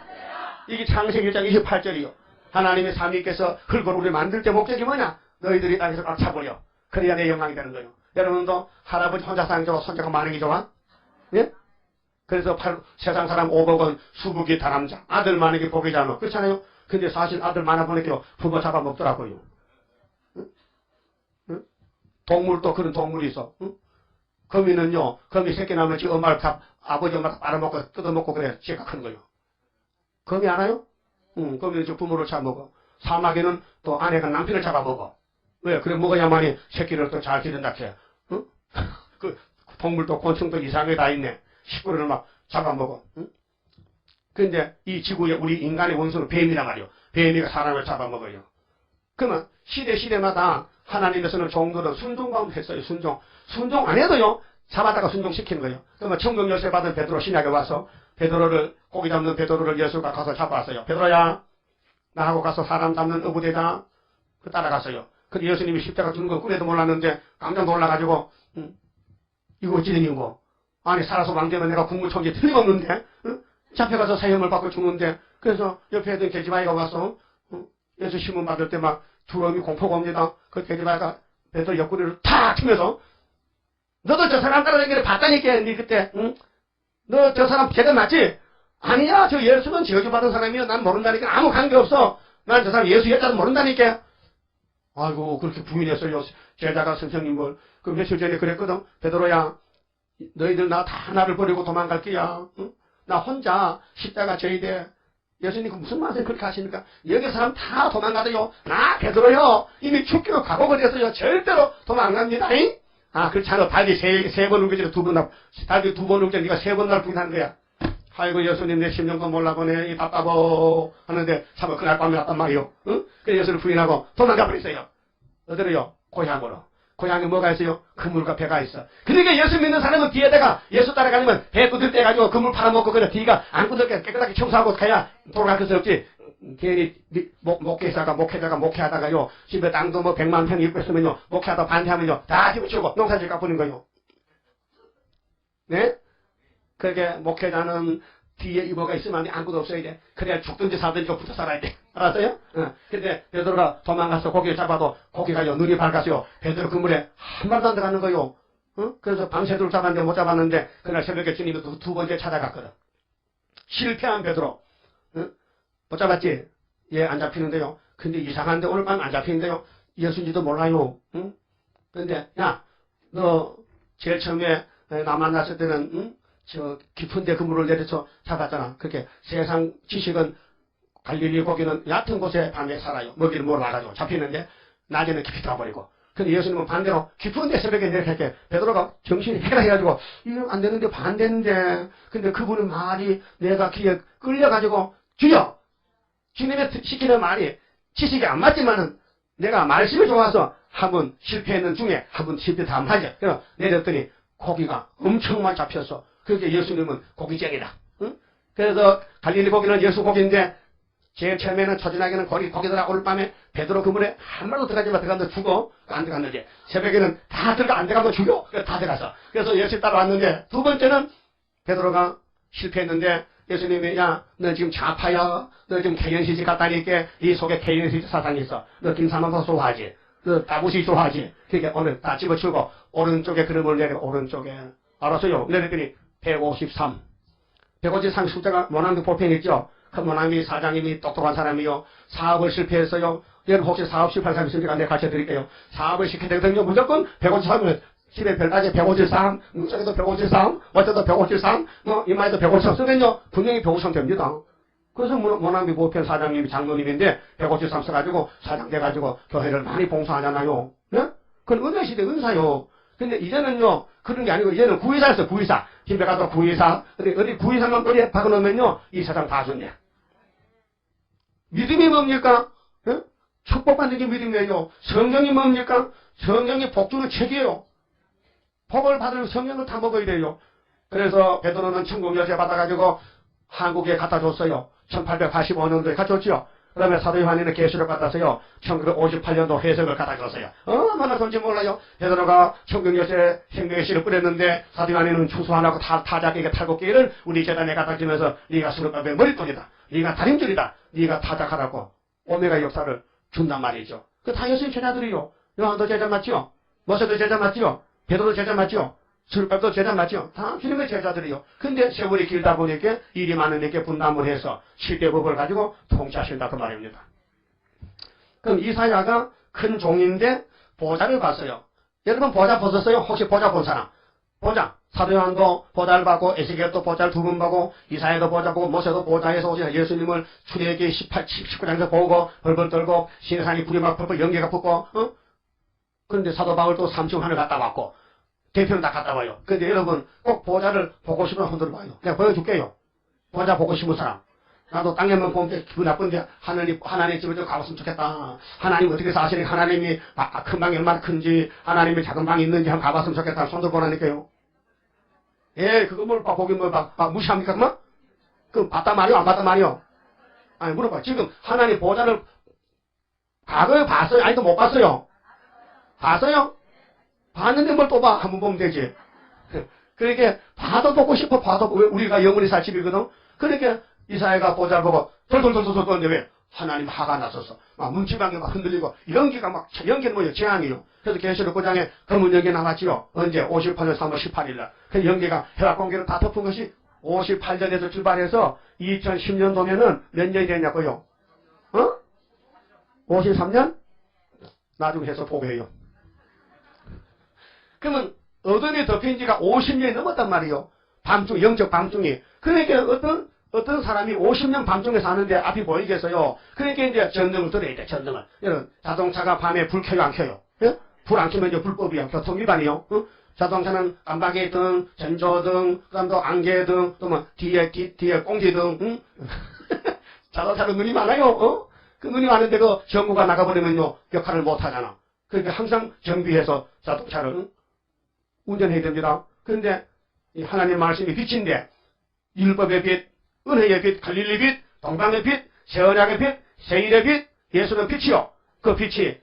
이게 창세기 1장 28절이요. 하나님의 삼위께서 흙으로 우리 만들 때 목적이 뭐냐? 너희들이 땅에서 꽉 차버려. 그래야 내 영광이 되는 거예요. 여러분도 할아버지 혼자 사는 게 좋아? 손자가 많은 게 좋아? 예? 그래서 세상 사람 5억은 수북이 다남자. 아들 많은 게 복이잖아. 그렇잖아요? 근데 사실 아들 많아 보니까 부모 잡아먹더라고요. 응? 응? 동물도 그런 동물이 있어. 응? 거미는요, 거미 새끼 나면 지 엄마를 아버지 엄마를 빨아먹고 뜯어먹고 그래. 지가 큰 거예요. 거미 알아요? 응, 거미는 저 부모를 잡아먹어. 사마귀는 또 아내가 남편을 잡아먹어. 왜? 그래 먹어야만이 새끼를 또 잘 기른다 해. 응? 그 동물도 곤충도 이상하게 다 있네. 식구를 막 잡아먹어. 응? 근데 이 지구에 우리 인간의 원수는 뱀이란 말이요. 뱀이가 사람을 잡아먹어요. 그러면 시대마다 하나님께서는 종들은 순종만 했어요. 순종 안 해도요. 잡았다가 순종시키는 거예요. 그러면 천국 열쇠 받은 베드로 신약에 와서 베드로를 고기 잡는 베드로를 예수가 가서 잡아왔어요. 베드로야 나하고 가서 사람 잡는 어부대다. 그 따라갔어요. 근데 예수님이 십자가 주는 거 꿈에도 몰랐는데 깜짝 놀라가지고 이거 어찌 된 이유고 아니 살아서 왕되면 내가 국무총리 틀림없는데 잡혀가서 사형을 받고 죽는데 그래서 옆에 있던 계집아이가 와서 예수 신문 받을 때 막 두려움이 공포가 옵니다. 그 계집아이가 베드로 옆구리를 탁 치면서 너도 저 사람 따라다니기를 봤다니까 니 그때 너 저 사람 제대로 맞지? 아니야 저 예수는 저주받은 사람이요 난 모른다니까 아무 관계없어 난 저 사람 예수 여자도 모른다니까 아이고 그렇게 부인했어요. 제자가 선생님 그 며칠 전에 그랬거든. 베드로야 너희들 나 다 나를 버리고 도망갈 게야. 응? 나 혼자 십자가 져야 돼. 예수님 그 무슨 말씀 그렇게 하십니까? 여기 사람 다 도망가도요. 나 베드로요. 이미 죽기로 각오가 됐어요. 절대로 도망 안 갑니다. 잉? 아 그렇잖아. 달리 세 번 울기전에 달리 2번 울기전에 네가 3번 날 부인하는 거야. 아이고 예수님 내 심정도 몰라보네. 이 답답하고 하는데 참 그날 밤에 왔단 말이요. 응? 그래서 예수를 부인하고 도망가 버렸어요. 어디로요? 고향으로. 고향에 뭐가 있어요? 그물과 배가 있어. 그러니까 예수 믿는 사람은 뒤에다가 예수 따라가면 배 두들 떼가지고 그물 팔아먹고 그래 뒤가 안 꾸덕게 깨끗하게 청소하고 가야 돌아갈 것이 없지. 괜히 목회자가 목회하다가요. 집에 땅도 뭐 100만 평 있고 있으면요. 목회하다 반대하면요. 다 집어치우고 농사질 깎는 거요. 네? 그렇게 목회자는 뒤에 이모가 있으면 아무것도 없어야 돼. 그래야 죽든지 살든지 붙어 살아야 돼. 알았어요? 근데 베드로가 도망가서 고기를 잡아도 고기가요 눈이 밝았어요. 베드로 그물에 한 마리도 안 들어가는 거요. 그래서 밤새도록 잡았는데 못 잡았는데 그날 새벽에 주님이 두 번째 찾아갔거든. 실패한 베드로. 못 잡았지? 예, 안 잡히는데요. 근데 이상한데 오늘 밤 안 잡히는데요. 예수인지도 몰라요. 근데 야, 너 제일 처음에 나 만났을 때는 저 깊은데 그물을 내려서 잡았잖아. 그렇게 세상 지식은 갈릴리 고기는 얕은 곳에 밤에 살아요. 먹이를 몰아가지고 잡히는데 낮에는 깊이 들어버리고. 근데 예수님은 반대로 깊은데 새벽에 내려갈게. 베드로가 정신이 해가지고 이거 안 되는데 반대인데. 근데 그분은 말이 내가 귀에 끌려가지고 주여 주님의 시키는 말이 지식이 안 맞지만은 내가 말씀이 좋아서 한 번 실패했는 중에 한 번 실패 다음 하죠. 그래서 내렸더니 고기가 엄청 많이 잡혔어. 그렇게 예수님은 고기쟁이다. 응? 그래서 갈릴리 고기는 예수 고기인데 제일 처음에는 초진하게는 고기들아 오늘 밤에 베드로 그물에 한 마리도 들어가지만 들어가면 죽어. 안 들어갔는데 새벽에는 다 들어가 안 들어가면 죽여. 다 들어가서. 그래서 예수 따라왔는데 두 번째는 베드로가 실패했는데 예수님이 야 너 지금 좌파야. 너 지금 개연시지 갔다니까 이 속에 개연시지 사상이 있어. 너 김사만도 좋아하지. 너 다부시 좋아하지. 그러니까 오늘 다 집어치우고 오른쪽에 그림을 내려 오른쪽에 알았어요. 내렸더니 153 백오지상 숫자가 모낭비 볼펜 있죠? 그 모낭비 사장님이 똑똑한 사람이요. 사업을 실패했어요. 여러분 혹시 사업 실패한 사람 있습니까? 내가 가르쳐 드릴게요. 사업을 시켜야 되거든요. 무조건 153을 집에 별다지 153, 저기도 153, 어쩌도 153, 이마에도 153 쓰면요. 분명히 153 됩니다. 그래서 모낭비 보편 사장님이 장로님인데 153 써가지고 사장 돼가지고 교회를 많이 봉사하잖아요. 예? 그건 은혜시대 은사요. 근데 이제는요, 그런 게 아니고 이제는 구의사였어요, 구의사. 집에 가서 구의사. 어디 구의사만 어디에 박아놓으면요, 이 세상 다 좋네. 믿음이 뭡니까? 예? 축복받는 게 믿음이에요. 성경이 뭡니까? 성경이 복주는 책이에요. 복을 받을 성경을 다 먹어야 돼요. 그래서 베드로는 천국 열쇠 받아가지고 한국에 갖다 줬어요. 1885년도에 갖다 줬죠. 그 다음에 사도 요한이는 계시록 갖다서요. 1958년도 해석을 갖다 줬어요. 얼마나 좋은지 몰라요. 베드로가 천국 열쇠 생명의 씨를 뿌렸는데 사도 요한이는 추수하라고 타작에게 7개를 우리 재단에 갖다 주면서 네가 수르바벨 머릿돌이다. 네가 다림줄이다. 네가 타작하라고 오메가 역사를 준단 말이죠. 그 다 예수님 제자들이요. 요한도 제자 맞죠? 모세도 제자 맞죠? 베드로도 제자 맞죠? 수르바벨도 제자 맞죠? 다 주님의 제자들이요. 근데 세월이 길다 보니까 일이 많으니까 분담을 해서 7대 법을 가지고 통치하신다 그 말입니다. 그럼 이사야가 큰 종인데 보좌를 봤어요. 여러분 보좌 보셨어요? 혹시 보좌 본 사람? 보좌. 사도 요한도 보좌를 받고 에스겔도 보좌를 2번 보고 이사야도 보좌 보고 모세도 보좌에서 오셔 예수님을 출애굽기 19장에서 보고 벌벌 떨고 신산이 불이 막 펄펄 연기가 붙고 그런데 사도 바울도 삼층하늘 갔다 왔고 대표는 다 갔다 와요. 근데 여러분 꼭 보좌를 보고 싶은 분들 봐요. 내가 보여줄게요. 보좌 보고 싶은 사람. 나도 땅에만 보면 기분 나쁜데 하나님 집에 좀 가봤으면 좋겠다. 하나님 어떻게 사시니 하나님이 큰 방이 얼마나 큰지 하나님이 작은 방이 있는지 한번 가봤으면 좋겠다. 손들 보라니까요. 예, 그거 뭘 보기 무시합니까 그만? 그럼 봤단 말이요 안 봤단 말이요? 아니 물어봐. 지금 하나님 보좌를 과거에 봤어요? 아니도 못 봤어요? 봤어요? 봤는데 뭘 또 봐? 한번 보면 되지. 그러니까 봐도 보고 싶어. 봐도 우리가 영원히 살 집이거든. 그러니까 이사야가 보좌 보고 돌돌돌돌 떠는데 왜? 하나님 화가 났었어. 막 문지방이 막 흔들리고 연기가 막 연기는 뭐예요? 재앙이요. 그래서 계시록 9장에 검은 연기 나왔지요. 언제? 58년 3월 18일 날. 그 연기가 해와 공기를 다 덮은 것이 58년에서 출발해서 2010년도면은 몇 년이 되냐고요? 53년? 나중에 해서 보고해요. 그러면 어둠이 덮인 지가 50년이 넘었단 말이에요. 밤중, 영적 밤중이. 그러니까 어떤 사람이 50년 밤중에 사는데 앞이 보이겠어요. 그러니까 이제 전등을 들어야 돼, 전등을. 여러분, 자동차가 밤에 불 켜요, 안 켜요? 예? 불 안 켜면 이제 불법이야. 교통위반이요. 자동차는 깜빡이 등, 전조등, 그 다음 또 안개등, 또 뭐, 뒤에 공지등, 자동차는 눈이 많아요, 그 눈이 많은데 그 전구가 나가버리면요, 역할을 못 하잖아. 그러니까 항상 정비해서 자동차를 운전해야 됩니다. 그런데 이 하나님 말씀이 빛인데, 율법의 빛, 은혜의 빛, 갈릴리 빛, 동방의 빛, 새언약의 빛, 세일의 빛, 예수는 빛이요. 그 빛이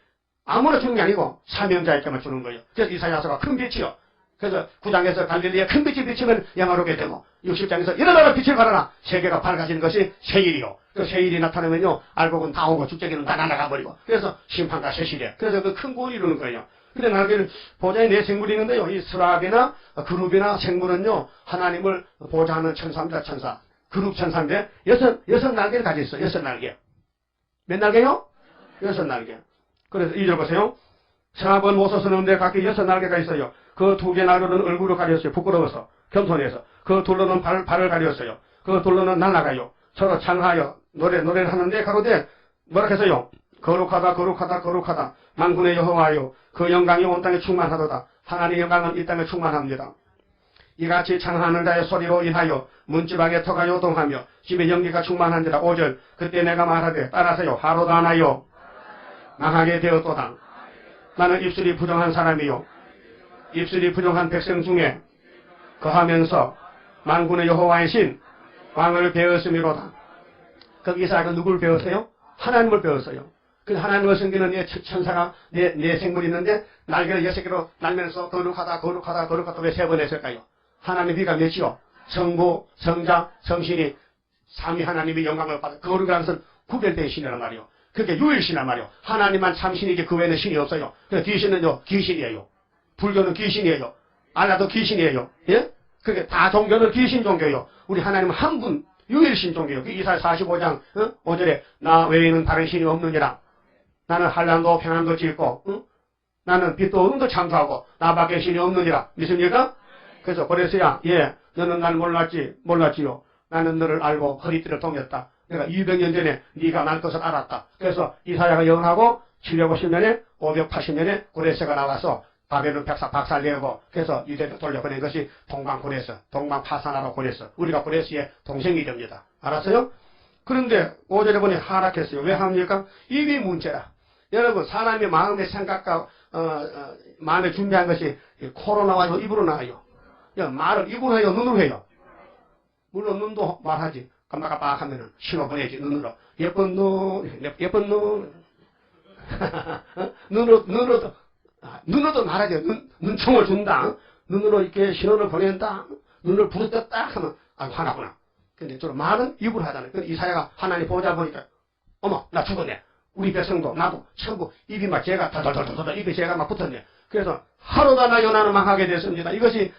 아무나 주는 게 아니고 사명자에게만 주는 거예요. 그래서 이사야서가 큰 빛이요. 그래서 9장에서 갈릴리에 큰 빛이 비치면 영화롭게 되고 60장에서 일어나라 빛을 발하라 세계가 밝아지는 것이 세일이요. 그 세일이 나타나면요 알곡은 다 오고 죽재기는 다 날아가버리고 그래서 심판과 세실이에요. 그래서 그 큰 구원을 이루는 거예요. 근데 나에게는 보좌에 네 생물이 있는데요. 이 스락이나 그룹이나 생물은요 하나님을 보좌하는 천사입니다. 천사. 그룹 천사인데 여섯 날개를 가지고 있어요. 6날개. 몇 날개요? 6날개. 그래서 2절 보세요. 성읍은 못서 쓰는데 각기 6날개가 있어요. 그 2개 날개는 얼굴을 가렸어요. 부끄러워서 겸손해서. 그 둘로는 발을 가렸어요. 그 둘로는 날아가요. 서로 창하여 노래를 하는데 가로되 뭐라 했어요? 거룩하다 거룩하다 거룩하다 만군의 여호와여 그 영광이 온 땅에 충만하도다. 하나님의 영광은 이 땅에 충만합니다. 이같이 창하는 자의 소리로 인하여 문지방에 터가 요동하며 집에 연기가 충만한지라. 5절 그때 내가 말하되 따라서요 하로다나요 망하게 되었도다. 나는 입술이 부정한 사람이요 입술이 부정한 백성 중에 거하면서 만군의 여호와의 신 왕을 배웠음이로다. 거기서 누구를 배웠어요? 하나님을 배웠어요. 그 하나님을 섬기는 내 천사가 내 생물이 있는데 날개를 6개로 날면서 거룩하다 거룩하다 거룩하다 왜 3번 했을까요? 하나님의 비가 몇이요? 성부, 성자, 성신이 삼위 하나님의 영광을 받아 거룩이라는 것은 구별된 신이란 말이요. 그게 유일신이란 말이요. 하나님만 참신이지 그 외에는 신이 없어요. 그 귀신은요 귀신이에요. 불교는 귀신이에요. 알라도 귀신이에요. 예? 그게 다 종교는 귀신 종교요. 우리 하나님은 한 분, 유일신 종교요. 그 이사야 45장 5절에 나 외에는 다른 신이 없느니라. 나는 한란도 평안도 짓고 나는 빛도 어둠도 창조하고 나밖에 신이 없느니라. 믿습니까? 그래서 그래서야 너는 날 몰랐지요. 나는 너를 알고 허리띠를 동였다. 내가 200년 전에 네가 날 것을 알았다. 그래서 이사야가 예언하고 750년에 580년에 고레스가 나와서 바벨론 박살내고 그래서 유대를 돌려보낸 것이 동방고레스, 동방파산하러 고레스. 우리가 고레스의 동생이 됩니다. 알았어요? 그런데 5절에 보니 하락했어요. 왜 합니까? 입이 문제라. 여러분 사람의 마음의 생각과 마음에 준비한 것이 코로나와 입으로 나와요. 말을 입으로 해요, 눈으로 해요. 물론 눈도 말하지. 깜빡깜빡 하면은 신호 보내지, 눈으로. 예쁜 눈. 눈으로도 말하죠. 눈총을 준다. 눈으로 이렇게 신호를 보낸다. 눈을 부르떴다 하면, 화나구나. 근데 주로 말은 입으로 하잖아요. 근데 이사야가 하나님 보자 보니까, 어머, 나 죽었네. 우리 백성도, 나도, 전부 입이 막 죄가 덜덜덜덜 입에 죄가 막 붙었네. 그래서 하루가 나 요나는 망하게 됐습니다. 이것이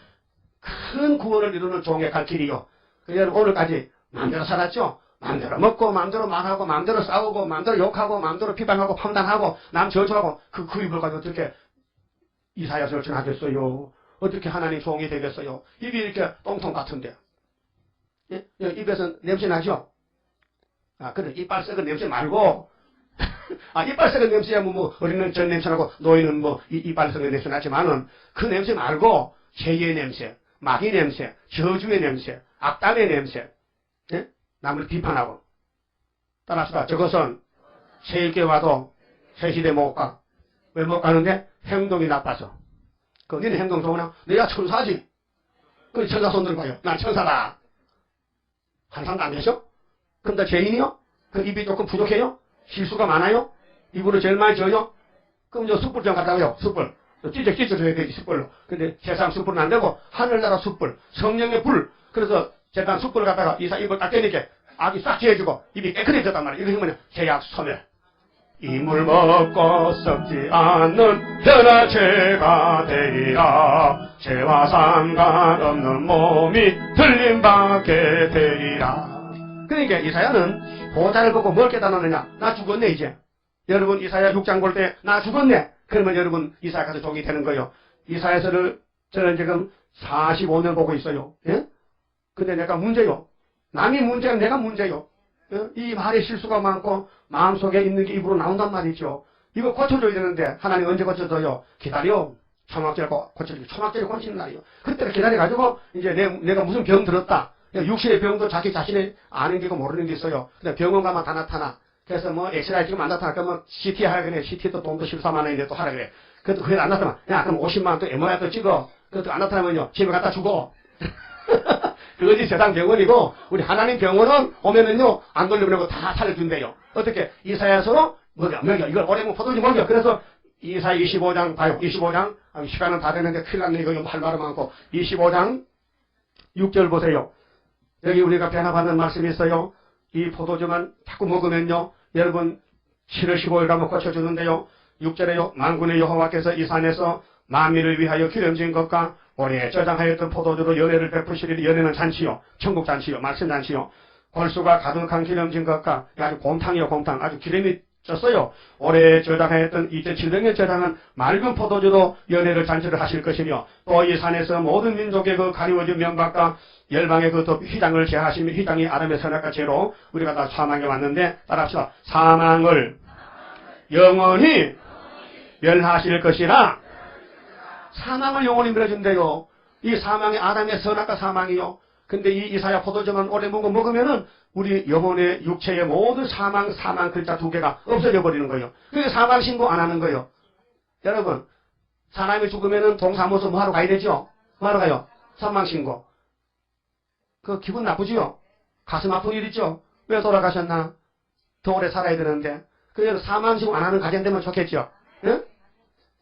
큰 구원을 이루는 종의 갈 길이요. 그래서 오늘까지 마음대로 살았죠? 마음대로 먹고, 마음대로 말하고, 마음대로 싸우고, 마음대로 욕하고, 마음대로 비방하고, 판단하고, 남 저주하고, 그 입을 가지고 어떻게 이사야 설정하겠어요? 어떻게 하나님 종이 되겠어요? 입이 이렇게 똥통 같은데. 예? 입에서 냄새 나죠? 그래, 이빨 썩은 냄새 말고, 이빨 썩은 냄새야, 어린은 전 냄새나고, 노인은 이빨 썩은 냄새 나지만은, 그 냄새 말고, 죄의 냄새, 마귀 냄새, 저주의 냄새, 악담의 냄새, 예? 남을 비판하고. 따라서 저것은 세일께 와도 세시대 못 가. 왜 못 가는데? 행동이 나빠서. 너는 행동 좋으나? 내가 천사지. 그 천사 손 들어봐요. 난 천사다. 환상도 안 되죠? 그럼 나 죄인이요? 그 입이 조금 부족해요? 실수가 많아요? 입으로 제일 많이 져요? 그럼 저 숯불 좀 갖다가요. 숯불. 찢어줘야 되지, 숯불로. 근데 세상 숯불은 안 되고, 하늘나라 숯불, 성령의 불. 그래서 제단 숯불을 갖다가 이사 입을 딱 떼니까 악이 싹 지어주고, 입이 깨끗해졌단 말이에요. 이거 뭐냐? 죄악 소멸. 이물 먹고 썩지 않는 현아체가 되리라. 죄와 상관없는 몸이 틀림받게 되리라. 그러니까 이사야는 보좌를 보고 뭘 깨달았느냐? 나 죽었네 이제. 여러분 이사야 6장 볼 때 나 죽었네. 그러면 여러분 이사야 가서 종이 되는 거예요. 이사야서를 저는 지금 45년 보고 있어요. 예? 근데 내가 문제요. 남이 문제야 내가 문제요. 이 말에 실수가 많고 마음속에 있는 게 입으로 나온단 말이죠. 이거 고쳐줘야 되는데 하나님 언제 고쳐줘요? 기다려. 초막절 고쳐주고 초막절이 고치는 날이요. 그때를 기다려가지고 이제 내가 무슨 병 들었다. 육신의 병도 자기 자신이 아는 게고 모르는 게 있어요. 근데 병원 가면 다 나타나. 그래서 엑스라이 지금 안 나타나. 그러면 CT 하라 그래. CT도 돈도 14만 원인데 또 하라 그래. 그것도 그게 안 나타나면 야 그럼 50만 원 또 MRI 또 찍어. 그것도 안 나타나면요 집에 갖다 주고. 그것이 세상 병원이고 우리 하나님 병원은 오면은요 안 돌려보내고 다 살려준대요. 어떻게 이사야서로 먹여 이걸 오래면 포도주 먹여. 그래서 이사야 25장 봐요. 25장 시간은 다 되는데 큰일 났네. 이거 할 말은 많고 25장 6절 보세요. 여기 우리가 변화받는 말씀이 있어요. 이 포도주만 자꾸 먹으면요 여러분 7월 15일 가면 고쳐주는데요. 6절에요 만군의 여호와께서 이 산에서 만민을 위하여 기름진 것과 오래 저장하였던 포도주로 연회를 베푸시리니 연회는 잔치요. 천국 잔치요. 말씀 잔치요. 골수가 가득한 기름진 것과 아주 곰탕이요. 곰탕. 아주 기름이 쪘어요. 오래 저장하였던 2700년 저장한 맑은 포도주로 연회를 잔치를 하실 것이며 또 이 산에서 모든 민족의 그 가리워진 명박과 열방의 그 휘장을 제하시며 휘장이 아람의 선악과 죄로 우리가 다 사망에 왔는데 따라합시다. 사망을 영원히 멸하실 것이라. 사망을 영원히 밀어준대요. 이 사망이 아담의 선악과 사망이요. 근데 이 이사야 포도주만 오래 먹으면은 우리 영혼의 육체의 모든 사망 글자 두 개가 없어져 버리는 거예요. 그게 사망 신고 안 하는 거예요. 여러분, 사람이 죽으면은 동사무소 뭐 하러 가야 되죠? 뭐 하러 가요? 사망 신고. 그 기분 나쁘지요? 가슴 아픈 일 있죠? 왜 돌아가셨나? 더 오래 살아야 되는데. 그래서 사망 신고 안 하는 가정 되면 좋겠죠? 예?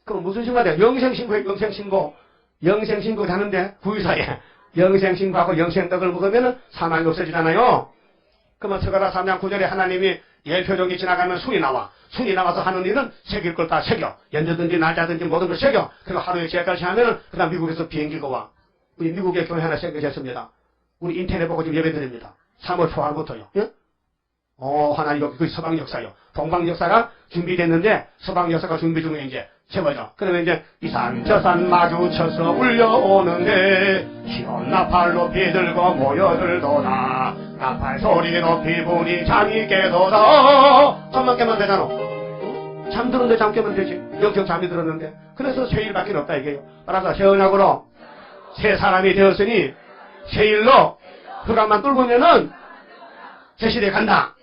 그럼 무슨 신고가 돼요? 영생신고에 영생신고. 영생신고 하는데 구유사에 영생신고하고 영생떡을 먹으면 사망이 없어지잖아요. 그러면 서가라 3장 9절에 하나님이 예표종이 지나가면 순이 나와. 순이 나와서 하는 일은 새길 걸 다 새겨. 연저든지 날짜든지 모든 걸 새겨. 그리고 하루에 제까지 하면은 그 다음 미국에서 비행기가 와. 우리 미국에 교회 하나 생겨졌습니다. 우리 인터넷 보고 지금 예배 드립니다. 3월 초하루부터요. 예? 하나님 그 서방 역사요. 동방 역사가 준비됐는데 서방 역사가 준비 중에 이제 세워져. 그러면 이제 이 산 저 산 마주쳐서 울려오는데 시원 나팔 높이 들고 모여들도다. 나팔 소리 높이 부니 잠이 깨도다. 잠만 깨면 되잖아. 잠들었는데 잠 깨면 되지. 영적 잠이 들었는데. 그래서 세일밖에 없다 이게요. 따라서 세언약으로 새 사람이 되었으니 세일로 흑암만 뚫으면은 새 시대에 간다.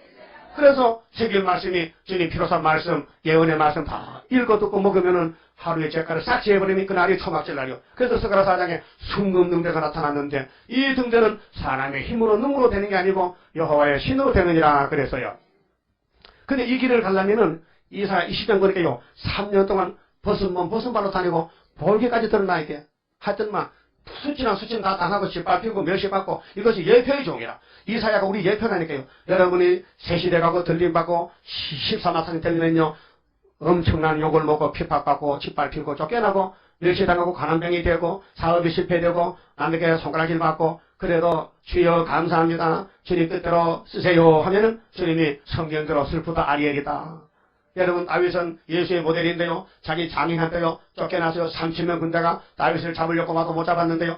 그래서 세길 말씀이 주님 피로산 말씀, 예언의 말씀 다 읽어 듣고 먹으면은 하루에 죄가를 삭제해버리면 그날이 초막절 날이요. 그래서 스가랴 4장에 순금 등대가 나타났는데 이 등대는 사람의 힘으로 능으로 되는 게 아니고 여호와의 신으로 되느니라 그랬어요. 근데 이 길을 가려면은 이 시장 거니까요 3년 동안 벗은 몸 벗은 발로 다니고 볼기까지 드러나 있게 하여튼 막 수치나 수치는 다 당하고 짓밟히고 멸시받고 이것이 예표의 종이라. 이사야가 우리 예표라니까요. 여러분이 새시대 가고 들림받고 14마탄이 되면요 엄청난 욕을 먹고 핍박받고 짓밟히고 쫓겨나고 멸시당하고 가난병이 되고 사업이 실패되고 남에게 손가락질 받고 그래도 주여 감사합니다. 주님 뜻대로 쓰세요 하면은 주님이 성경대로 슬프다 아리엘이다. 여러분 다윗은 예수의 모델인데요. 자기 장인한테요. 쫓겨나서요. 30명 군대가 다윗을 잡으려고 와도 못 잡았는데요.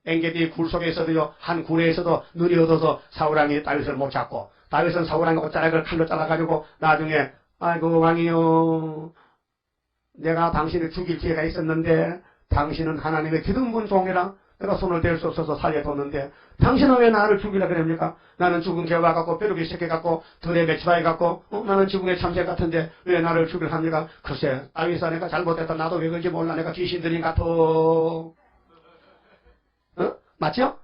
엔게디 굴 속에 있어도요. 한 굴에 있어도 눈이 어두워서 사울왕이 다윗을 못 잡고 다윗은 사울왕이 옷자락을 칼로 잘라가지고 나중에 아이고 왕이요. 내가 당신을 죽일 기회가 있었는데 당신은 하나님의 기둥문 종이라 내가 손을 댈 수 없어서 살려뒀는데 당신은 왜 나를 죽이려 그럽니까? 나는 죽은 개와 같고 벼룩이 새끼 같고 들의 매치바위 같고 나는 죽음의 참새 같은데 왜 나를 죽이려 합니까? 글쎄 다윗아 내가 잘못했다. 나도 왜 그런지 몰라. 내가 귀신 들린 같아. 맞죠?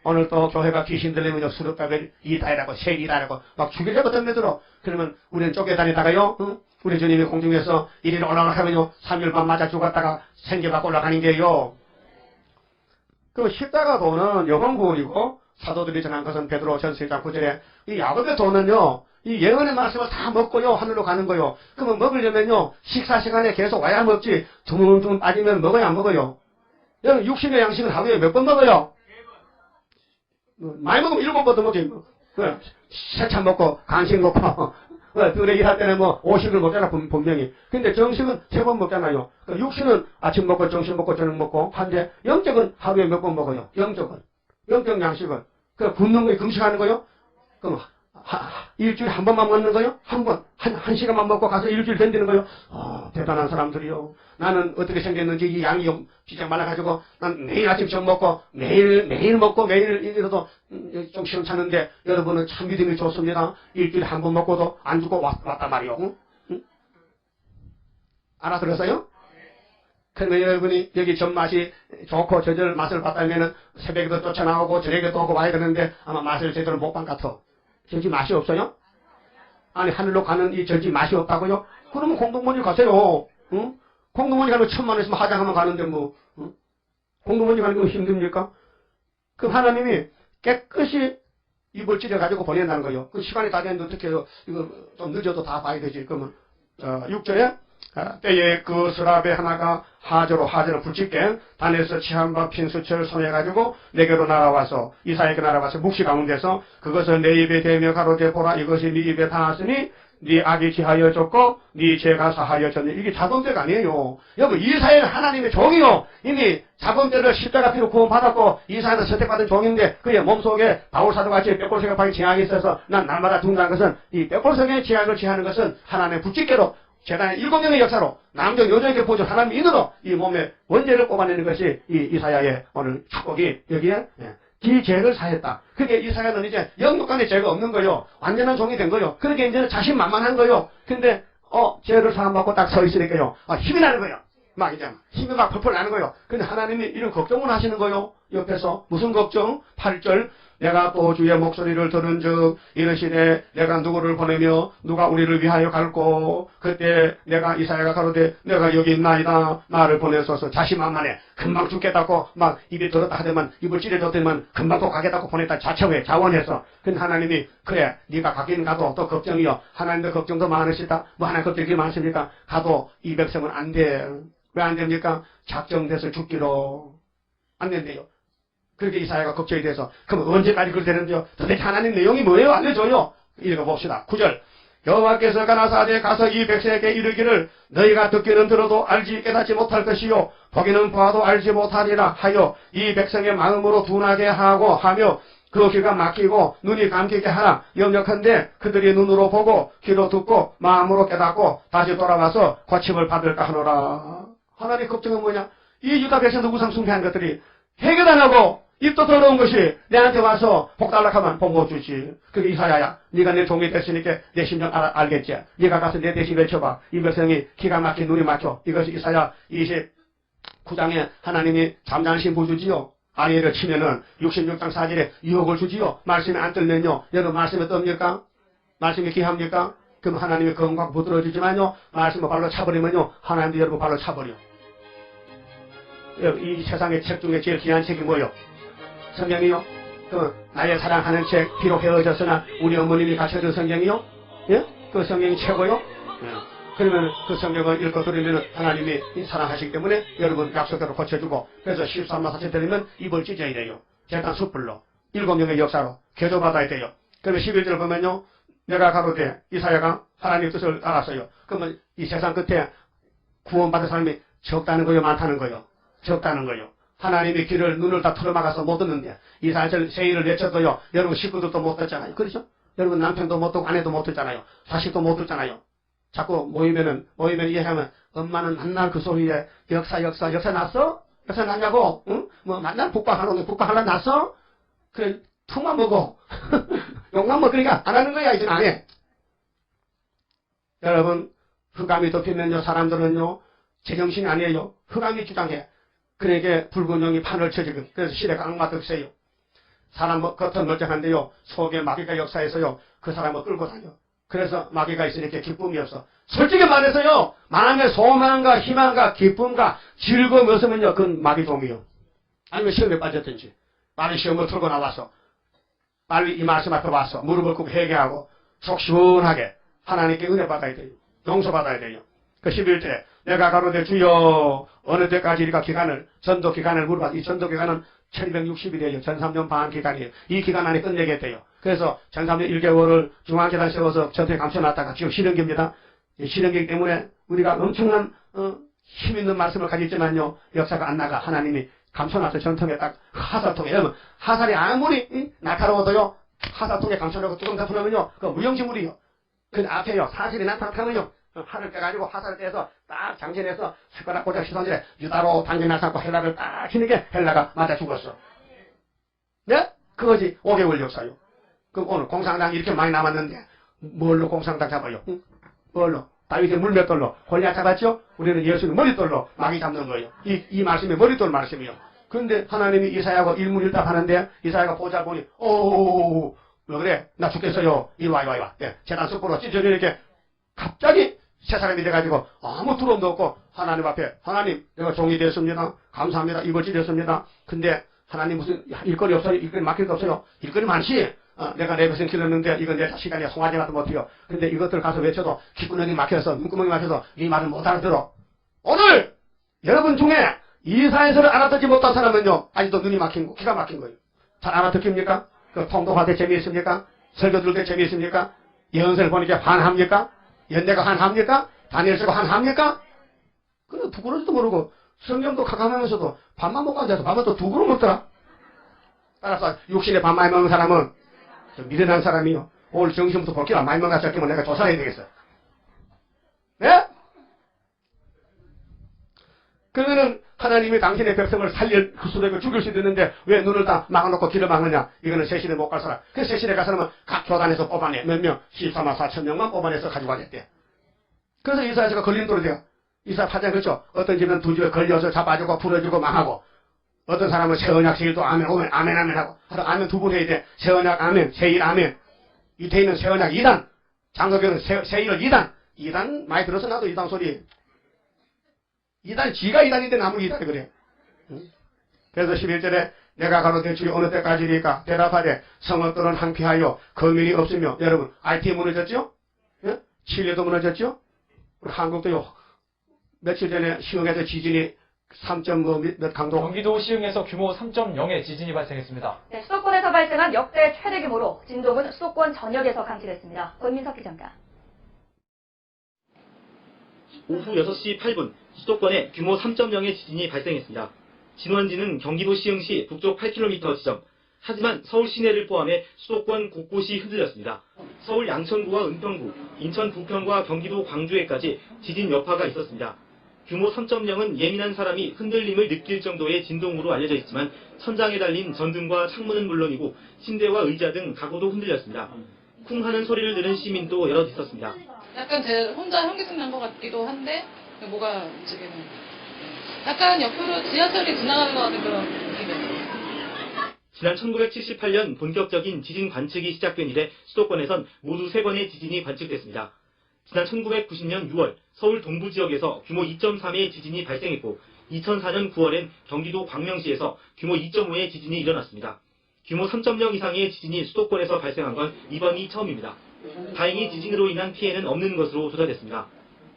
오늘 또 교회가 귀신 들리면 수렵다고 이다이라고 셀이다라고 막 죽이려고 덤벼들어. 그러면 우리는 쫓겨다니다가요. 우리 주님이 공중에서 이리로 올라가면요 3일 밤 맞아 죽었다가 생겨받고 올라가는 게요. 그 십자가도는 영혼구원이고 사도들이 전한 것은 베드로 전서 1장 9절에 이 야곱의 도는요 이 예언의 말씀을 다 먹고요 하늘로 가는 거요. 그러면 먹으려면요 식사 시간에 계속 와야 먹지 둥둥 빠지면 먹어야 안 먹어요. 여러분 육신의 양식은 하루에 몇 번 먹어요? 많이 먹으면 7번 더 먹지. 세찬 먹고 간식 먹고 둘에 일할 때는 뭐 5식을 먹잖아 분명히. 근데 정식은 3번 먹잖아요. 그러니까 육신은 아침 먹고 점심 먹고 저녁 먹고 한데 영적은 하루에 몇 번 먹어요. 영적 양식은 그 굶는 거에 금식하는 거요. 그럼 일주일에 한 번만 먹는 거요? 한 시간만 먹고 가서 일주일 견디는 거요? 대단한 사람들이요. 나는 어떻게 생겼는지 이 양이 진짜 많아가지고 난 매일 아침 좀 먹고 매일 먹고 매일 이래도 좀 시원찮은데 여러분은 참 믿음이 좋습니다. 일주일에 한 번 먹고도 안 죽고 왔단 말이요. 응? 알아들었어요? 그러면 여러분이 여기 전맛이 좋고 저절 맛을 봤다면은 새벽에도 쫓아나오고 저녁에도 오고 와야 되는데 아마 맛을 제대로 못 본 것 같아. 저지 맛이 없어요? 아니 하늘로 가는 이 저지 맛이 없다고요? 그러면 공동모니 가세요. 응? 공동모니 가면 1,000만 원 있으면 화장하면 가는데 뭐 응? 공동모니 가는 거 힘듭니까? 그럼 하나님이 깨끗이 입을 찢어가지고 보낸다는 거예요. 그 시간이 다 됐는데 어떻게 해요? 이거 좀 늦어도 다 봐야 되지. 그러면 6절에 때에 그 스라베 하나가 하저로 붙잡게 단에서 취한 핀수철 손해가지고 내게로 날아와서 이사에게 날아와서 묵시 가운데서 그것을 내 입에 대며 가로되 보라 이것이 네 입에 닿았으니 네 악이 지하여 졌고 네 죄가 사하여 졌니. 이게 자범죄가 아니에요. 여러분 이사야는 하나님의 종이요. 이미 자범죄를 십자가 피로 구원받았고 이사야는 선택받은 종인데 그의 몸속에 바울사도같이 뼈골성경파의 제약이 있어서 난 날마다 죽는다는 것은 이 뼈골성경의 제약을 취하는 것은 하나님의 붙짓게로 재단의 7명의 역사로 남정 여정에게 보죠. 하나님 인으로 이 몸의 원죄를 뽑아내는 것이 이 이사야의 오늘 축복이 여기에 지 죄를 사했다. 그게 이사야는 이제 영육간의 죄가 없는 거요. 완전한 종이 된 거요. 그렇게 이제는 자신만만한 거요. 근데 죄를 사함받고 딱 서 있으니까요. 힘이 나는 거요. 막 이제 힘이 막 펄펄 나는 거요. 근데 하나님이 이런 걱정을 하시는 거요. 옆에서 무슨 걱정? 8절 내가 또 주의 목소리를 들은 즉 이르시되 내가 누구를 보내며 누가 우리를 위하여 갈고 그때 내가 이사야가 가로되 내가 여기 있나이다 나를 보내소서. 자신만만해. 금방 죽겠다고 막 입이 들었다 하더만 입을 찌르졌더만 금방 또 가겠다고 보냈다 자처해 자원해서. 근데 하나님이 그래 네가 가긴 가도 또 걱정이요. 하나님도 걱정도 많으시다. 뭐 하나님 걱정이 많습니까? 가도 이 백성은 안 돼. 왜 안 됩니까? 작정돼서 죽기로 안 된대요. 그렇게 이사야가 걱정이 돼서 그럼 언제까지 그러되는지요? 도대체 하나님 내용이 뭐예요? 알려줘요. 읽어봅시다. 9절. 여호와께서 가라사대 가서 이 백성에게 이르기를 너희가 듣기는 들어도 알지 깨닫지 못할 것이요 보기는 보아도 알지 못하리라 하여 이 백성의 마음으로 둔하게 하고 하며 그 귀가 막히고 눈이 감기게 하라. 염려컨대 그들이 눈으로 보고 귀로 듣고 마음으로 깨닫고 다시 돌아와서 고침을 받을까 하노라. 하나님 걱정은 뭐냐? 이 유다 백성들 우상 숭배한 것들이 해결 안 하고 입도 더러운 것이 내한테 와서 복 달라하면 복 못 주지. 그게 이사야야. 네가 내 종이 됐으니까 내 심정 알겠지. 네가 가서 내 대신 외쳐봐. 이 백성이 기가 막힌 눈이 막혀. 이것이 이사야 29장에 하나님이 잠잠신 부주지요. 아이를 치면은 66장 4절에 유혹을 주지요. 말씀이 안 들면요. 여러분 말씀에 뜹니까? 말씀이 귀합니까? 그럼 하나님이 건강 부드러워지지만요. 말씀을 발로 차버리면요. 하나님도 여러분 발로 차버려. 이 세상의 책 중에 제일 귀한 책이 뭐요? 성경이요? 그 나의 사랑하는 책 비록 헤어졌으나 우리 어머님이 가르쳐준 성경이요? 예? 그 성경이 최고요? 예. 그러면 그 성경을 읽고 들으면 하나님이 사랑하시기 때문에 여러분 약속대로 고쳐주고 그래서 13만 4천 들리면 입을 찢어야 돼요. 재단 숯불로 7명의 역사로 교조받아야 돼요. 그러면 11절 보면요. 내가 가로되 이사야가 하나님의 뜻을 알았어요. 그러면 이 세상 끝에 구원받은 사람이 적다는 거요? 많다는 거요? 적다는 거요. 하나님의 길을 눈을 다 틀어막아서 못 듣는데 이사야를 세일을 외쳐도요. 여러분 식구들도 못 듣잖아요. 그렇죠? 여러분 남편도 못 듣고 아내도 못 듣잖아요. 자식도 못 듣잖아요. 자꾸 모이면 이해하면 엄마는 만날 그 소리에 역사 났어? 역사 났냐고? 응? 뭐 만날 북박하러 났어? 그래 툭만 먹어. 욕만 먹으니까 안 하는 거야 이제 안 해. 여러분 흑암이 덮이면요 사람들은요 제정신이 아니에요. 흑암이 주장해. 그러니까 붉은 용이 판을 쳐지고 그래서 시대가 악마 득세요. 사람 겉은 멀쩡한데요 속에 마귀가 역사에서요 그 사람을 끌고 다녀. 그래서 마귀가 있으니까 기쁨이 없어. 솔직히 말해서요 마음의 소망과 희망과 기쁨과 즐거움이 없으면요 그건 마귀 종이요. 아니면 시험에 빠졌든지 빨리 시험을 틀고 나와서 빨리 이 말씀 앞에 와서 무릎을 꿇고 회개하고 속 시원하게 하나님께 은혜 받아야 돼요. 용서 받아야 돼요. 그 11절에 내가 가로되 주여 어느 때까지리가 기간을 전도 기간을 물어봐. 이 전도 기간은 1260일이에요. 전 3년 반 기간이에요. 이 기간 안에 끝내겠대요. 그래서 전 3년 1개월을 중앙재단 세워서 전투에 감춰놨다가 지금 실현기입니다. 실현기이기 때문에 우리가 엄청난 힘 있는 말씀을 가지지만요 역사가 안 나가. 하나님이 감춰놨어요. 전통에 딱 하사통에. 여러분 하살이 아무리 날카로워도요 하사통에 감춰놓고 조금 더 풀으면요 그 무용지물이요. 그 앞에요 사실이 나타나면요 팔을 떼가지고 화살을 떼서 딱 장전해서 숟가락 꽂아 시선질에 유다로 당겨나 삼고 헬라를 딱 치는 게 헬라가 맞아 죽었어. 네? 그거지 5개월 역사요. 그럼 오늘 공산당 이렇게 많이 남았는데 뭘로 공산당 잡아요? 응? 뭘로? 다윗의 물 몇 돌로? 골리앗 잡았죠? 우리는 예수님 머릿돌로 마귀 잡는 거예요. 이 말씀이 머릿돌 말씀이요. 그런데 하나님이 이사야하고 일문일답 하는데 이사야가 보자 보니 오 왜 그래? 나 죽겠어요. 이리 와. 예, 재단 숯불로 찢어져 이렇게 갑자기 세 사람이 돼가지고 아무 두려움도 없고 하나님 앞에 하나님 내가 종이 됐습니다. 감사합니다. 이걸 찢었습니다. 근데 하나님 무슨 일거리 없어요? 일거리 맡길 거 없어요? 일거리 많지? 내가 내 백성 길렀는데 이건 내 시간에 송아지라도 못해요. 근데 이것들 가서 외쳐도 귓구멍이 막혀서 눈구멍이 막혀서 네 말을 못 알아들어. 오늘 여러분 중에 이사야서를 알아듣지 못한 사람은요 아직도 눈이 막힌 거 귀가 막힌 거예요. 잘 알아듣습니까? 그 통독할 때 재미있습니까? 설교 들을 때 재미있습니까? 예언서를 보니까 환합니까? 연대가 환합니까? 다니엘서가 환합니까? 근데 부끄러지도 모르고 성경도 가감하면서도 밥만 먹고 앉아서 밥은 또 두 그릇 먹더라. 따라서 육신에 밥 많이 먹는 사람은 좀 미련한 사람이요. 오늘 정신부터 볼게요. 많이 먹나 적기면 내가 조사해야 되겠어. 네? 그러면은 하나님이 당신의 백성을 살릴 수도 있고 죽일 수도 있는데 왜 눈을 다 막아놓고 길을 막느냐? 이거는 세실에 못 갈 사람. 그 세실에 가서는 각 교단에서 뽑아내. 몇 명? 14만 4천 명만 뽑아내서 가지고 가겠대. 그래서 이사야서가 걸림돌이 돼요. 이사야 8장 그렇죠? 어떤 집은 두 집에 걸려서 잡아주고 풀어주고 망하고 어떤 사람은 새언약 세일도 아멘 오멘 아멘 아멘 하고 하여튼 아멘 두 번 해야 돼. 새언약 아멘 세일 아멘. 유태인은 새언약 2단 장로교는 세일을 2단 2단 많이 들어서 나도 2단 소리. 2단 지가 2단인데 나무를 2단이 그래. 응? 그래서 11절에 내가 가로되 주여 어느 때까지리까 대답하되 성읍들은 항피하여 거민이 없으며 여러분 IT 무너졌죠? 예? 칠레도 무너졌죠? 우리 한국도요 며칠 전에 시흥에서 지진이 3.몇 강도. 경기도 시흥에서 규모 3.0의 지진이 발생했습니다. 네, 수도권에서 발생한 역대 최대 규모로 진동은 수도권 전역에서 감지됐습니다. 권민석 기자입니다. 오후 6시 8분 수도권에 규모 3.0의 지진이 발생했습니다. 진원지는 경기도 시흥시 북쪽 8km 지점. 하지만 서울 시내를 포함해 수도권 곳곳이 흔들렸습니다. 서울 양천구와 은평구, 인천 부평과 경기도 광주에까지 지진 여파가 있었습니다. 규모 3.0은 예민한 사람이 흔들림을 느낄 정도의 진동으로 알려져 있지만 천장에 달린 전등과 창문은 물론이고 침대와 의자 등 가구도 흔들렸습니다. 쿵 하는 소리를 들은 시민도 여럿 있었습니다. 약간 제 혼자 현기증 난 것 같기도 한데 뭐가 움직이는 약간 옆으로 지하철이 지나가는 것 같은 그런 느낌이었어요. 지난 1978년 본격적인 지진 관측이 시작된 이래 수도권에선 모두 3번의 지진이 관측됐습니다. 지난 1990년 6월 서울 동부 지역에서 규모 2.3의 지진이 발생했고 2004년 9월엔 경기도 광명시에서 규모 2.5의 지진이 일어났습니다. 규모 3.0 이상의 지진이 수도권에서 발생한 건 이번이 처음입니다. 다행히 지진으로 인한 피해는 없는 것으로 조사됐습니다.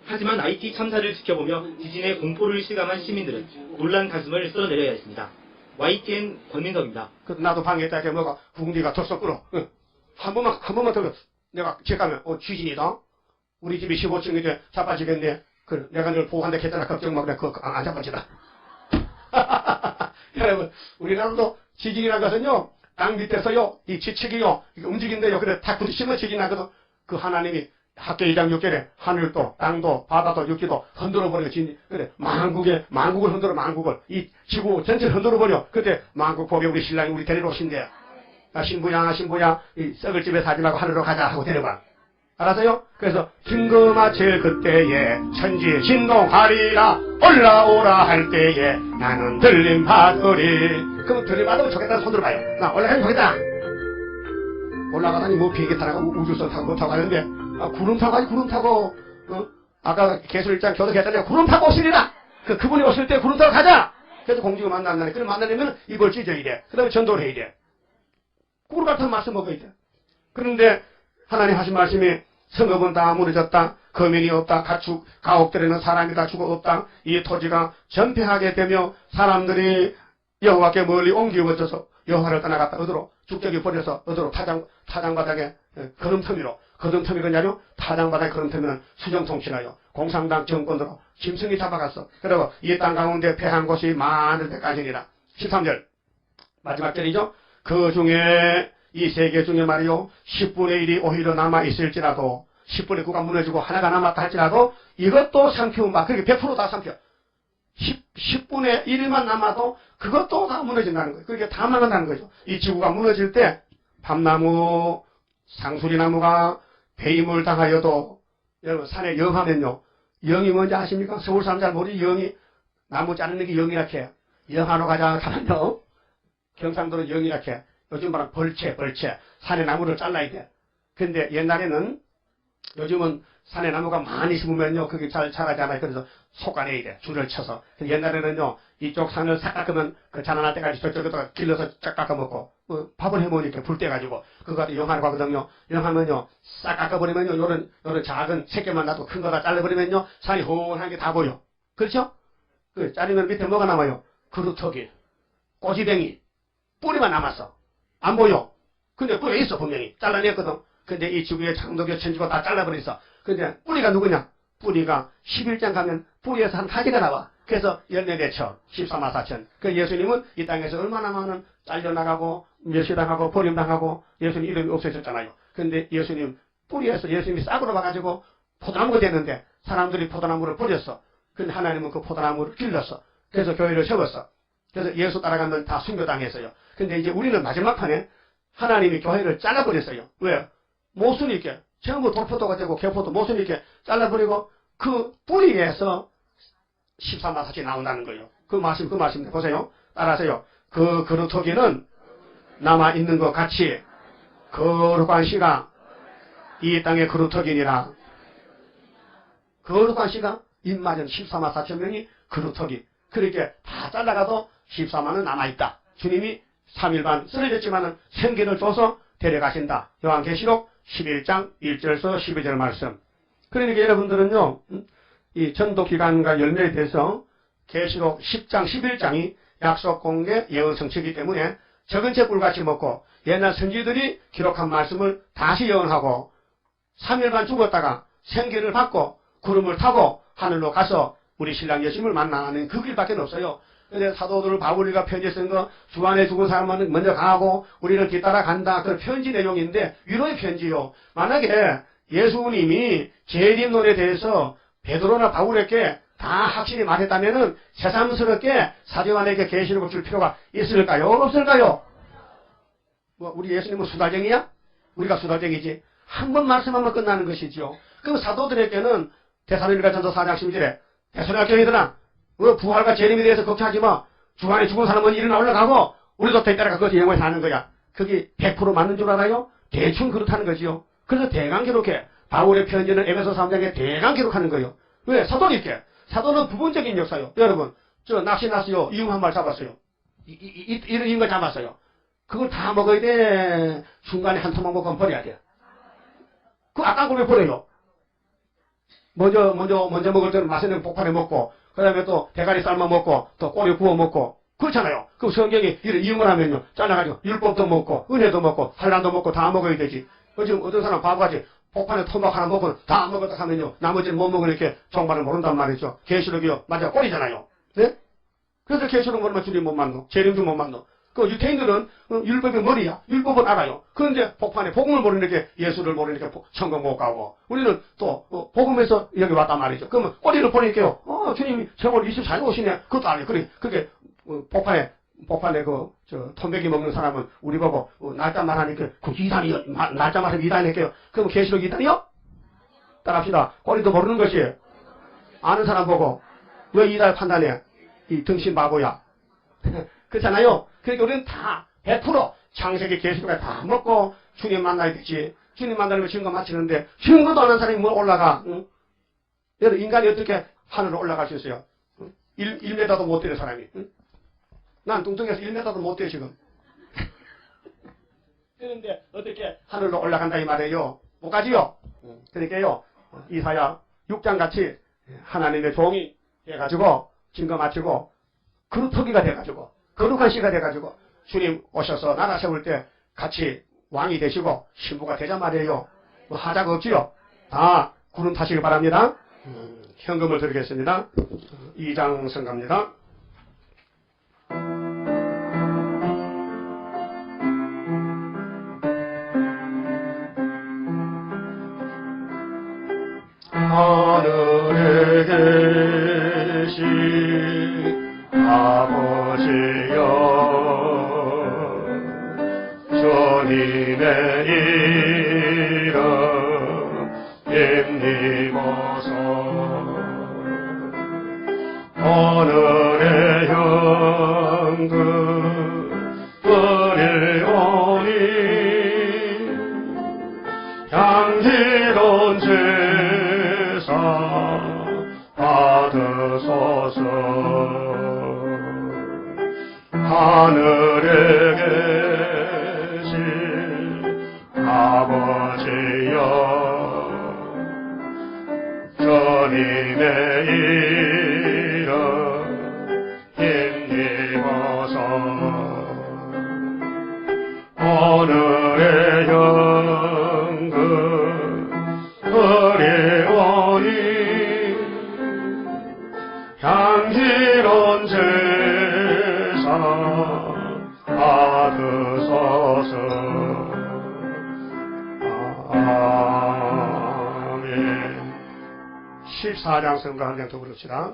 하지만 IT 참사를 지켜보며 지진의 공포를 실감한 시민들은 놀란 가슴을 쓸어내려야 했습니다. YTN 권민석입니다. 나도 방에 있다 이렇게 뭐가 궁디가 덜썩 끓어. 응. 한 번만 더 내가 집 가면 지진이다. 우리 집이 15층인데 자빠지겠네. 그래 내가 늘 보호한다 했잖아. 걱정 마. 그래 그거 안 자빠지다. 여러분 우리나라도 지진이라는 것은요 땅 밑에서요 이 지측이요 이게 움직인대요. 그래 다 부딪히면 지진 나거든. 그 하나님이 학교 2장 6절에 하늘도 땅도 바다도 육지도 흔들어 버려. 그래 만국을 흔들어. 만국을 이 지구 전체를 흔들어 버려. 그때 만국 보배 우리 신랑이 우리 데리러 오신대. 신부야 이 썩을 집에 사지 말고 하늘로 가자 하고 데려가. 알았어요? 그래서 징그마칠 그때에 천지 진동하리라. 올라오라 할 때에 나는 들림 받으리. 그럼 들림 받으면 좋겠다. 손 들어봐요. 나 올라가면 좋겠다. 올라가다니 뭐 비행기 타고 우주선 타고 가는데 구름 타고 가지. 구름 타고 아까 개술장 교도했잖아요. 구름 타고 오시리라. 그분이 오실 때 구름 타고 가자. 그래서 공주가 만난다네. 그럼 만나려면 이걸 찢어야 돼. 그 다음에 전도를 해야 돼. 꿀 같은 말씀 먹어야 돼. 그런데 하나님 하신 말씀이 성읍은 다 무너졌다. 거민이 없다. 가옥들에는 사람이 다 죽어 없다. 이 토지가 전폐하게 되며 사람들이 여호와께 멀리 옮기워져서 여호와를 떠나갔다. 어디로? 죽적이 버려서 어디로? 타장바닥에 거름터미로. 거름터미 그냐요? 타장바닥에 거름터미는 수정통치나요. 공산당 정권으로 짐승이 잡아갔어. 그리고 이 땅 가운데 패한 곳이 많을 때까지니라. 13절 마지막 절이죠. 그 중에 이 세계 중에 말이요 10분의 1이 오히려 남아있을지라도 10분의 9가 무너지고 하나가 남았다 할지라도 이것도 삼키면 막 그렇게 100% 다 삼켜. 10분의 1만 남아도 그것도 다 무너진다는 거예요. 그게 다 망한다는 거죠. 이 지구가 무너질 때 밤나무, 상수리나무가 배임을 당하여도 여러분 산에 영하면요. 영이 뭔지 아십니까? 서울 사람 잘 모르지. 영이 나무 자르는 게 영이라 해요. 영하러 가자 하면요. 경상도는 영이라 해요. 요즘 말하면 벌채. 산에 나무를 잘라야 돼. 근데 옛날에는 요즘은 산에 나무가 많이 심으면요. 그게 잘 자라지 않아요. 그래서 솎아내야 돼. 줄을 쳐서. 옛날에는요. 이쪽 산을 싹 깎으면 그 자라날 때까지 저쪽에다가 길러서 쫙 깎아먹고 밥을 해먹으니까 불 떼가지고 그거 영하러 가거든요. 영하면요. 싹 깎아버리면요. 요런 작은 새끼만 놔도 큰 거 다 잘라버리면요. 산이 훤한 게 다 보여. 그렇죠? 그 자르면 밑에 뭐가 남아요? 그루터기, 꼬지뱅이, 뿌리만 남았어. 안 보여. 근데 뿌리 있어 분명히. 잘라냈거든. 근데 이 지구의 창조교 천지가 다 잘라버렸어. 근데 뿌리가 누구냐? 뿌리가 11장 가면 뿌리에서 한 가지가 나와. 그래서 14대처, 14만 4천. 그 예수님은 이 땅에서 얼마나 많은 잘려나가고 멸시당하고 버림당하고 예수님 이름이 없어졌잖아요. 근데 예수님 뿌리에서 예수님이 싹으로 와가지고 포도나무가 됐는데 사람들이 포도나무를 버렸어. 근데 하나님은 그 포도나무를 길렀어. 그래서 교회를 세웠어. 그래서 예수 따라가면 다 순교당했어요. 근데 이제 우리는 마지막 판에 하나님이 교회를 잘라버렸어요. 왜요? 모순있게 전부 돌포도가 되고 개포도 모순있게 잘라버리고 그 뿌리에서 14만 4천이 나온다는 거예요. 그 말씀 보세요. 따라하세요. 그 그루터기는 남아있는 것 같이 거룩한 씨가 이 땅의 그루터기니라. 거룩한 씨가 입맞은 14만 4천 명이 그루터기. 그렇게 다 잘라가도 14만은 남아있다. 주님이 3일 반 쓰러졌지만은 생기를 줘서 데려가신다. 요한계시록 11장 1절에서 12절 말씀. 그러니까 여러분들은요, 이 전도기간과 열매에 대해서 계시록 10장 11장이 약속 공개 예언 성취이기 때문에 적은 책 꿀같이 먹고 옛날 선지들이 기록한 말씀을 다시 예언하고 3일간 죽었다가 생기를 받고 구름을 타고 하늘로 가서 우리 신랑 예수님을 만나는 그 길밖에 없어요. 근데 사도들 바울이가 편지 쓴 거 주안에 죽은 사람은 먼저 가고 우리는 뒤따라 간다. 그 편지 내용인데 위로의 편지요. 만약에 예수님이 재림론에 대해서 베드로나 바울에게 다 확실히 말했다면은 새삼스럽게 사도요한에게 계시록을 줄 필요가 있을까요? 없을까요? 뭐 우리 예수님은 수다쟁이야? 우리가 수다쟁이지. 한 번 말씀하면 끝나는 것이지요. 그럼 사도들에게는 데살로니가 전서 4장 10절에 데살로니가 교회들아 부활과 재림에 대해서 걱정하지 마. 주안에 죽은 사람은 일어나 올라가고 우리도 뒤따라가 그것이 영원히 사는 거야. 그게 100% 맞는 줄 알아요? 대충 그렇다는 거지요. 그래서 대강 기록해. 바울의 편지는 에베소 3장에 대강 기록하는 거예요. 왜? 사도니까. 사도는 부분적인 역사요. 여러분, 저 낚시 났어요. 이용 한 마리 잡았어요. 이런 인거 잡았어요. 그걸 다 먹어야 돼. 중간에 한 토막 먹으면 버려야 돼. 그 아까운 걸 왜 버려요? 먼저 먹을 때는 맛있는 폭발해 먹고, 그 다음에 또 대가리 삶아 먹고, 또 꼬리 구워 먹고, 그렇잖아요. 그 성경이 이런 이용을 하면요. 잘라가지고 율법도 먹고, 은혜도 먹고, 환란도 먹고 다 먹어야 되지. 지금 어떤 사람 바보같이 폭판에 토막 하나 먹고 다 먹었다 하면요. 나머지는 못 먹으니까 정말을 모른단 말이죠. 계시록이요. 맞아, 꼬리잖아요. 네? 그래서 계시록 모르면 주님 못 만노. 재림도 못 만노. 그 유태인들은 율법의 머리야. 율법은 알아요. 그런데 폭판에 복음을 모르니까 예수를 모르니까 천국 못 가고. 우리는 또 복음에서 여기 왔단 말이죠. 그러면 꼬리를 보니까요. 주님이 정월 24일 오시네. 그것도 알아요. 그게 폭판에 톰배기 먹는 사람은 우리 보고 날짜 말하니까 그 이단이요. 날짜 말하면 이단이니까요. 그럼 계시록 이단이요? 따라합시다. 꼬리도 모르는 것이에요. 아는 사람 보고 왜 이단 판단해? 이 등신 바보야. 그렇잖아요. 그러니까 우리는 다 100% 창세기 계시록에 다 먹고 주님 만나야 되지. 주님 만나려면 증거 마치는데 증거도 안 한 사람이 뭐 올라가? 응? 여러분 인간이 어떻게 하늘로 올라갈 수 있어요? 응? 1m도 못 되는 사람이. 응? 난 뚱뚱해서 1m도 못 돼 지금. 그런데 어떻게 하늘로 올라간다 이 말이에요. 못 가지요. 그러니까요. 이사야 6장 같이 하나님의 종이 돼가지고 증거 마치고 그루터기가 돼가지고 거룩한 씨가 돼가지고 주님 오셔서 나라 세울 때 같이 왕이 되시고 신부가 되자 말이에요. 뭐 하자가 없지요. 다 구름 타시기 바랍니다. 현금을 드리겠습니다. 2장 성갑니다. 하늘에 계신 아버지여 주님의 이름 힘입어서 오늘의 현금 은혜오니 향기로운 제사 받으소서. 하늘에 계신 아버지여 주님의 이름 힘입어서 오늘의 현금 어려오니 향기로운 제사 받으소서. 아멘. 14장 성가 한 장 더 부릅시다.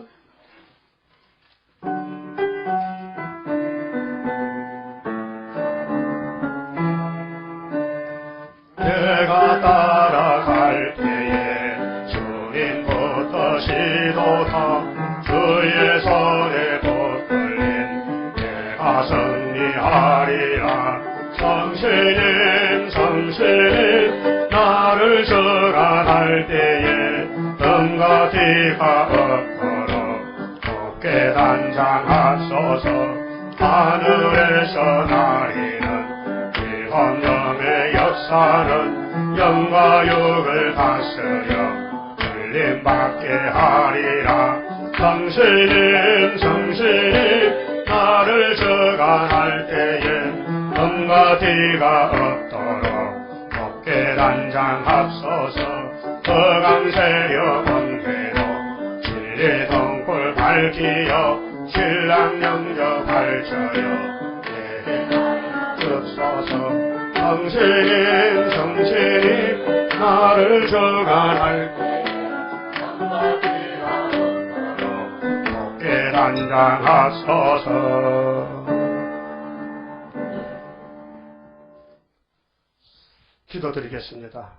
내가 따라갈 때에 주님부터 시도다 주의 손에 붙들린 내가 승리하리라. 성신님 성신님 나를 저간할 때에 땀과 티가 없도록 좁게 단장하소서. 하늘에서 나리는 성령의 역사는 영과 육을 다스려 흘림받게 하리라. 성스님 성스님 나를 저간할 때에 금과 뒤가 없도록 법계 단장합소서 거강세여 번개로 진리 동굴 밝히여 신랑 영접 발쳐여 주소서 성스님 성스님 나를 저간할 때에 금과 뒤가 없도록 법계 단장하소서. 기도드리겠습니다.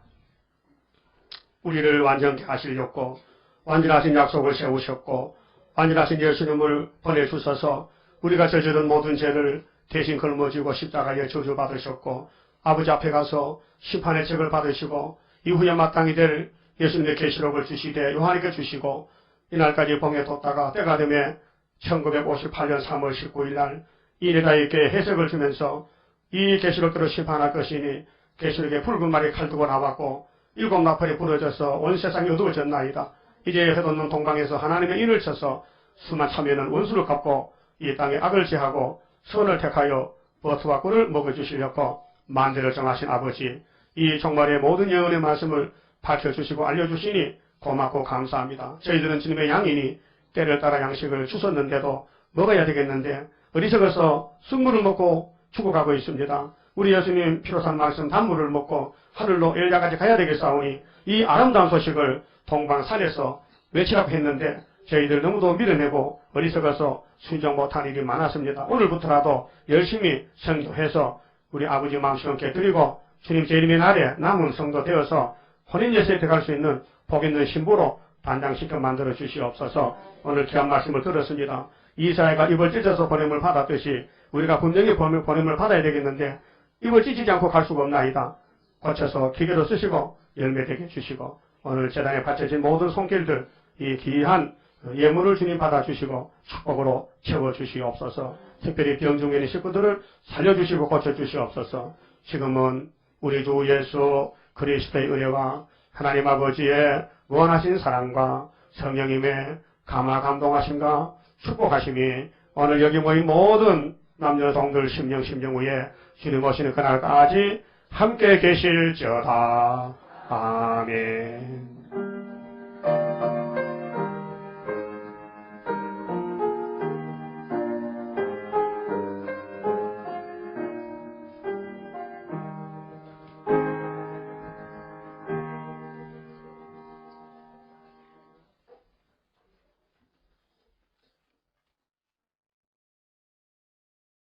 우리를 완전케 하시려고 완전하신 약속을 세우셨고 완전하신 예수님을 보내주셔서 우리가 저지른 모든 죄를 대신 걸머지고 십자가에 저주받으셨고 아버지 앞에 가서 심판의 책을 받으시고 이후에 마땅히 될 예수님의 계시록을 주시되 요한에게 주시고 이날까지 봉에 뒀다가 때가 되면 1958년 3월 19일 날 이레다에게 해석을 주면서 이 계시록대로 심판할 것이니 계시록에 붉은 말이 칼 두고 나왔고 일곱 나팔이 부러져서 온 세상이 어두워졌나이다. 이제 해돋는 동방에서 하나님의 인을 쳐서 수만 참여는 원수를 갚고 이 땅에 악을 제하고 선을 택하여 버트와 꿀을 먹어주시려고 만대를 정하신 아버지, 이 종말의 모든 예언의 말씀을 밝혀주시고 알려주시니 고맙고 감사합니다. 저희들은 주님의 양이니 때를 따라 양식을 주셨는데도 먹어야 되겠는데 어리석어서 쑥물을 먹고 죽어가고 있습니다. 우리 예수님 피로 산 말씀 단물을 먹고 하늘로 엘리야까지 가야 되겠사오니 이 아름다운 소식을 동방산에서 외치라고 했는데 저희들 너무도 밀어내고 어리석어서 순종 못한 일이 많았습니다. 오늘부터라도 열심히 성도해서 우리 아버지 마음 시원케 드리고 주님 재림의 날에 남은 성도 되어서 혼인예수에 들어갈 수 있는 복 있는 신부로 단장시켜 만들어 주시옵소서. 오늘 귀한 말씀을 들었습니다. 이사야가 입을 찢어서 보냄을 받았듯이 우리가 분명히 보냄을 받아야 되겠는데 입을 찢지 않고 갈 수가 없나이다. 고쳐서 기계로 쓰시고 열매되게 주시고 오늘 재단에 바쳐진 모든 손길들 이 귀한 예물을 주님 받아주시고 축복으로 채워주시옵소서. 특별히 병 중에 있는 식구들을 살려주시고 고쳐주시옵소서. 지금은 우리 주 예수 그리스도의 은혜와 하나님 아버지의 원하신 사랑과 성령님의 감화 감동하심과 축복하심이 오늘 여기 모인 모든 남녀동들 심령 위에 주님 오시는 그날까지 함께 계실지어다. 아멘.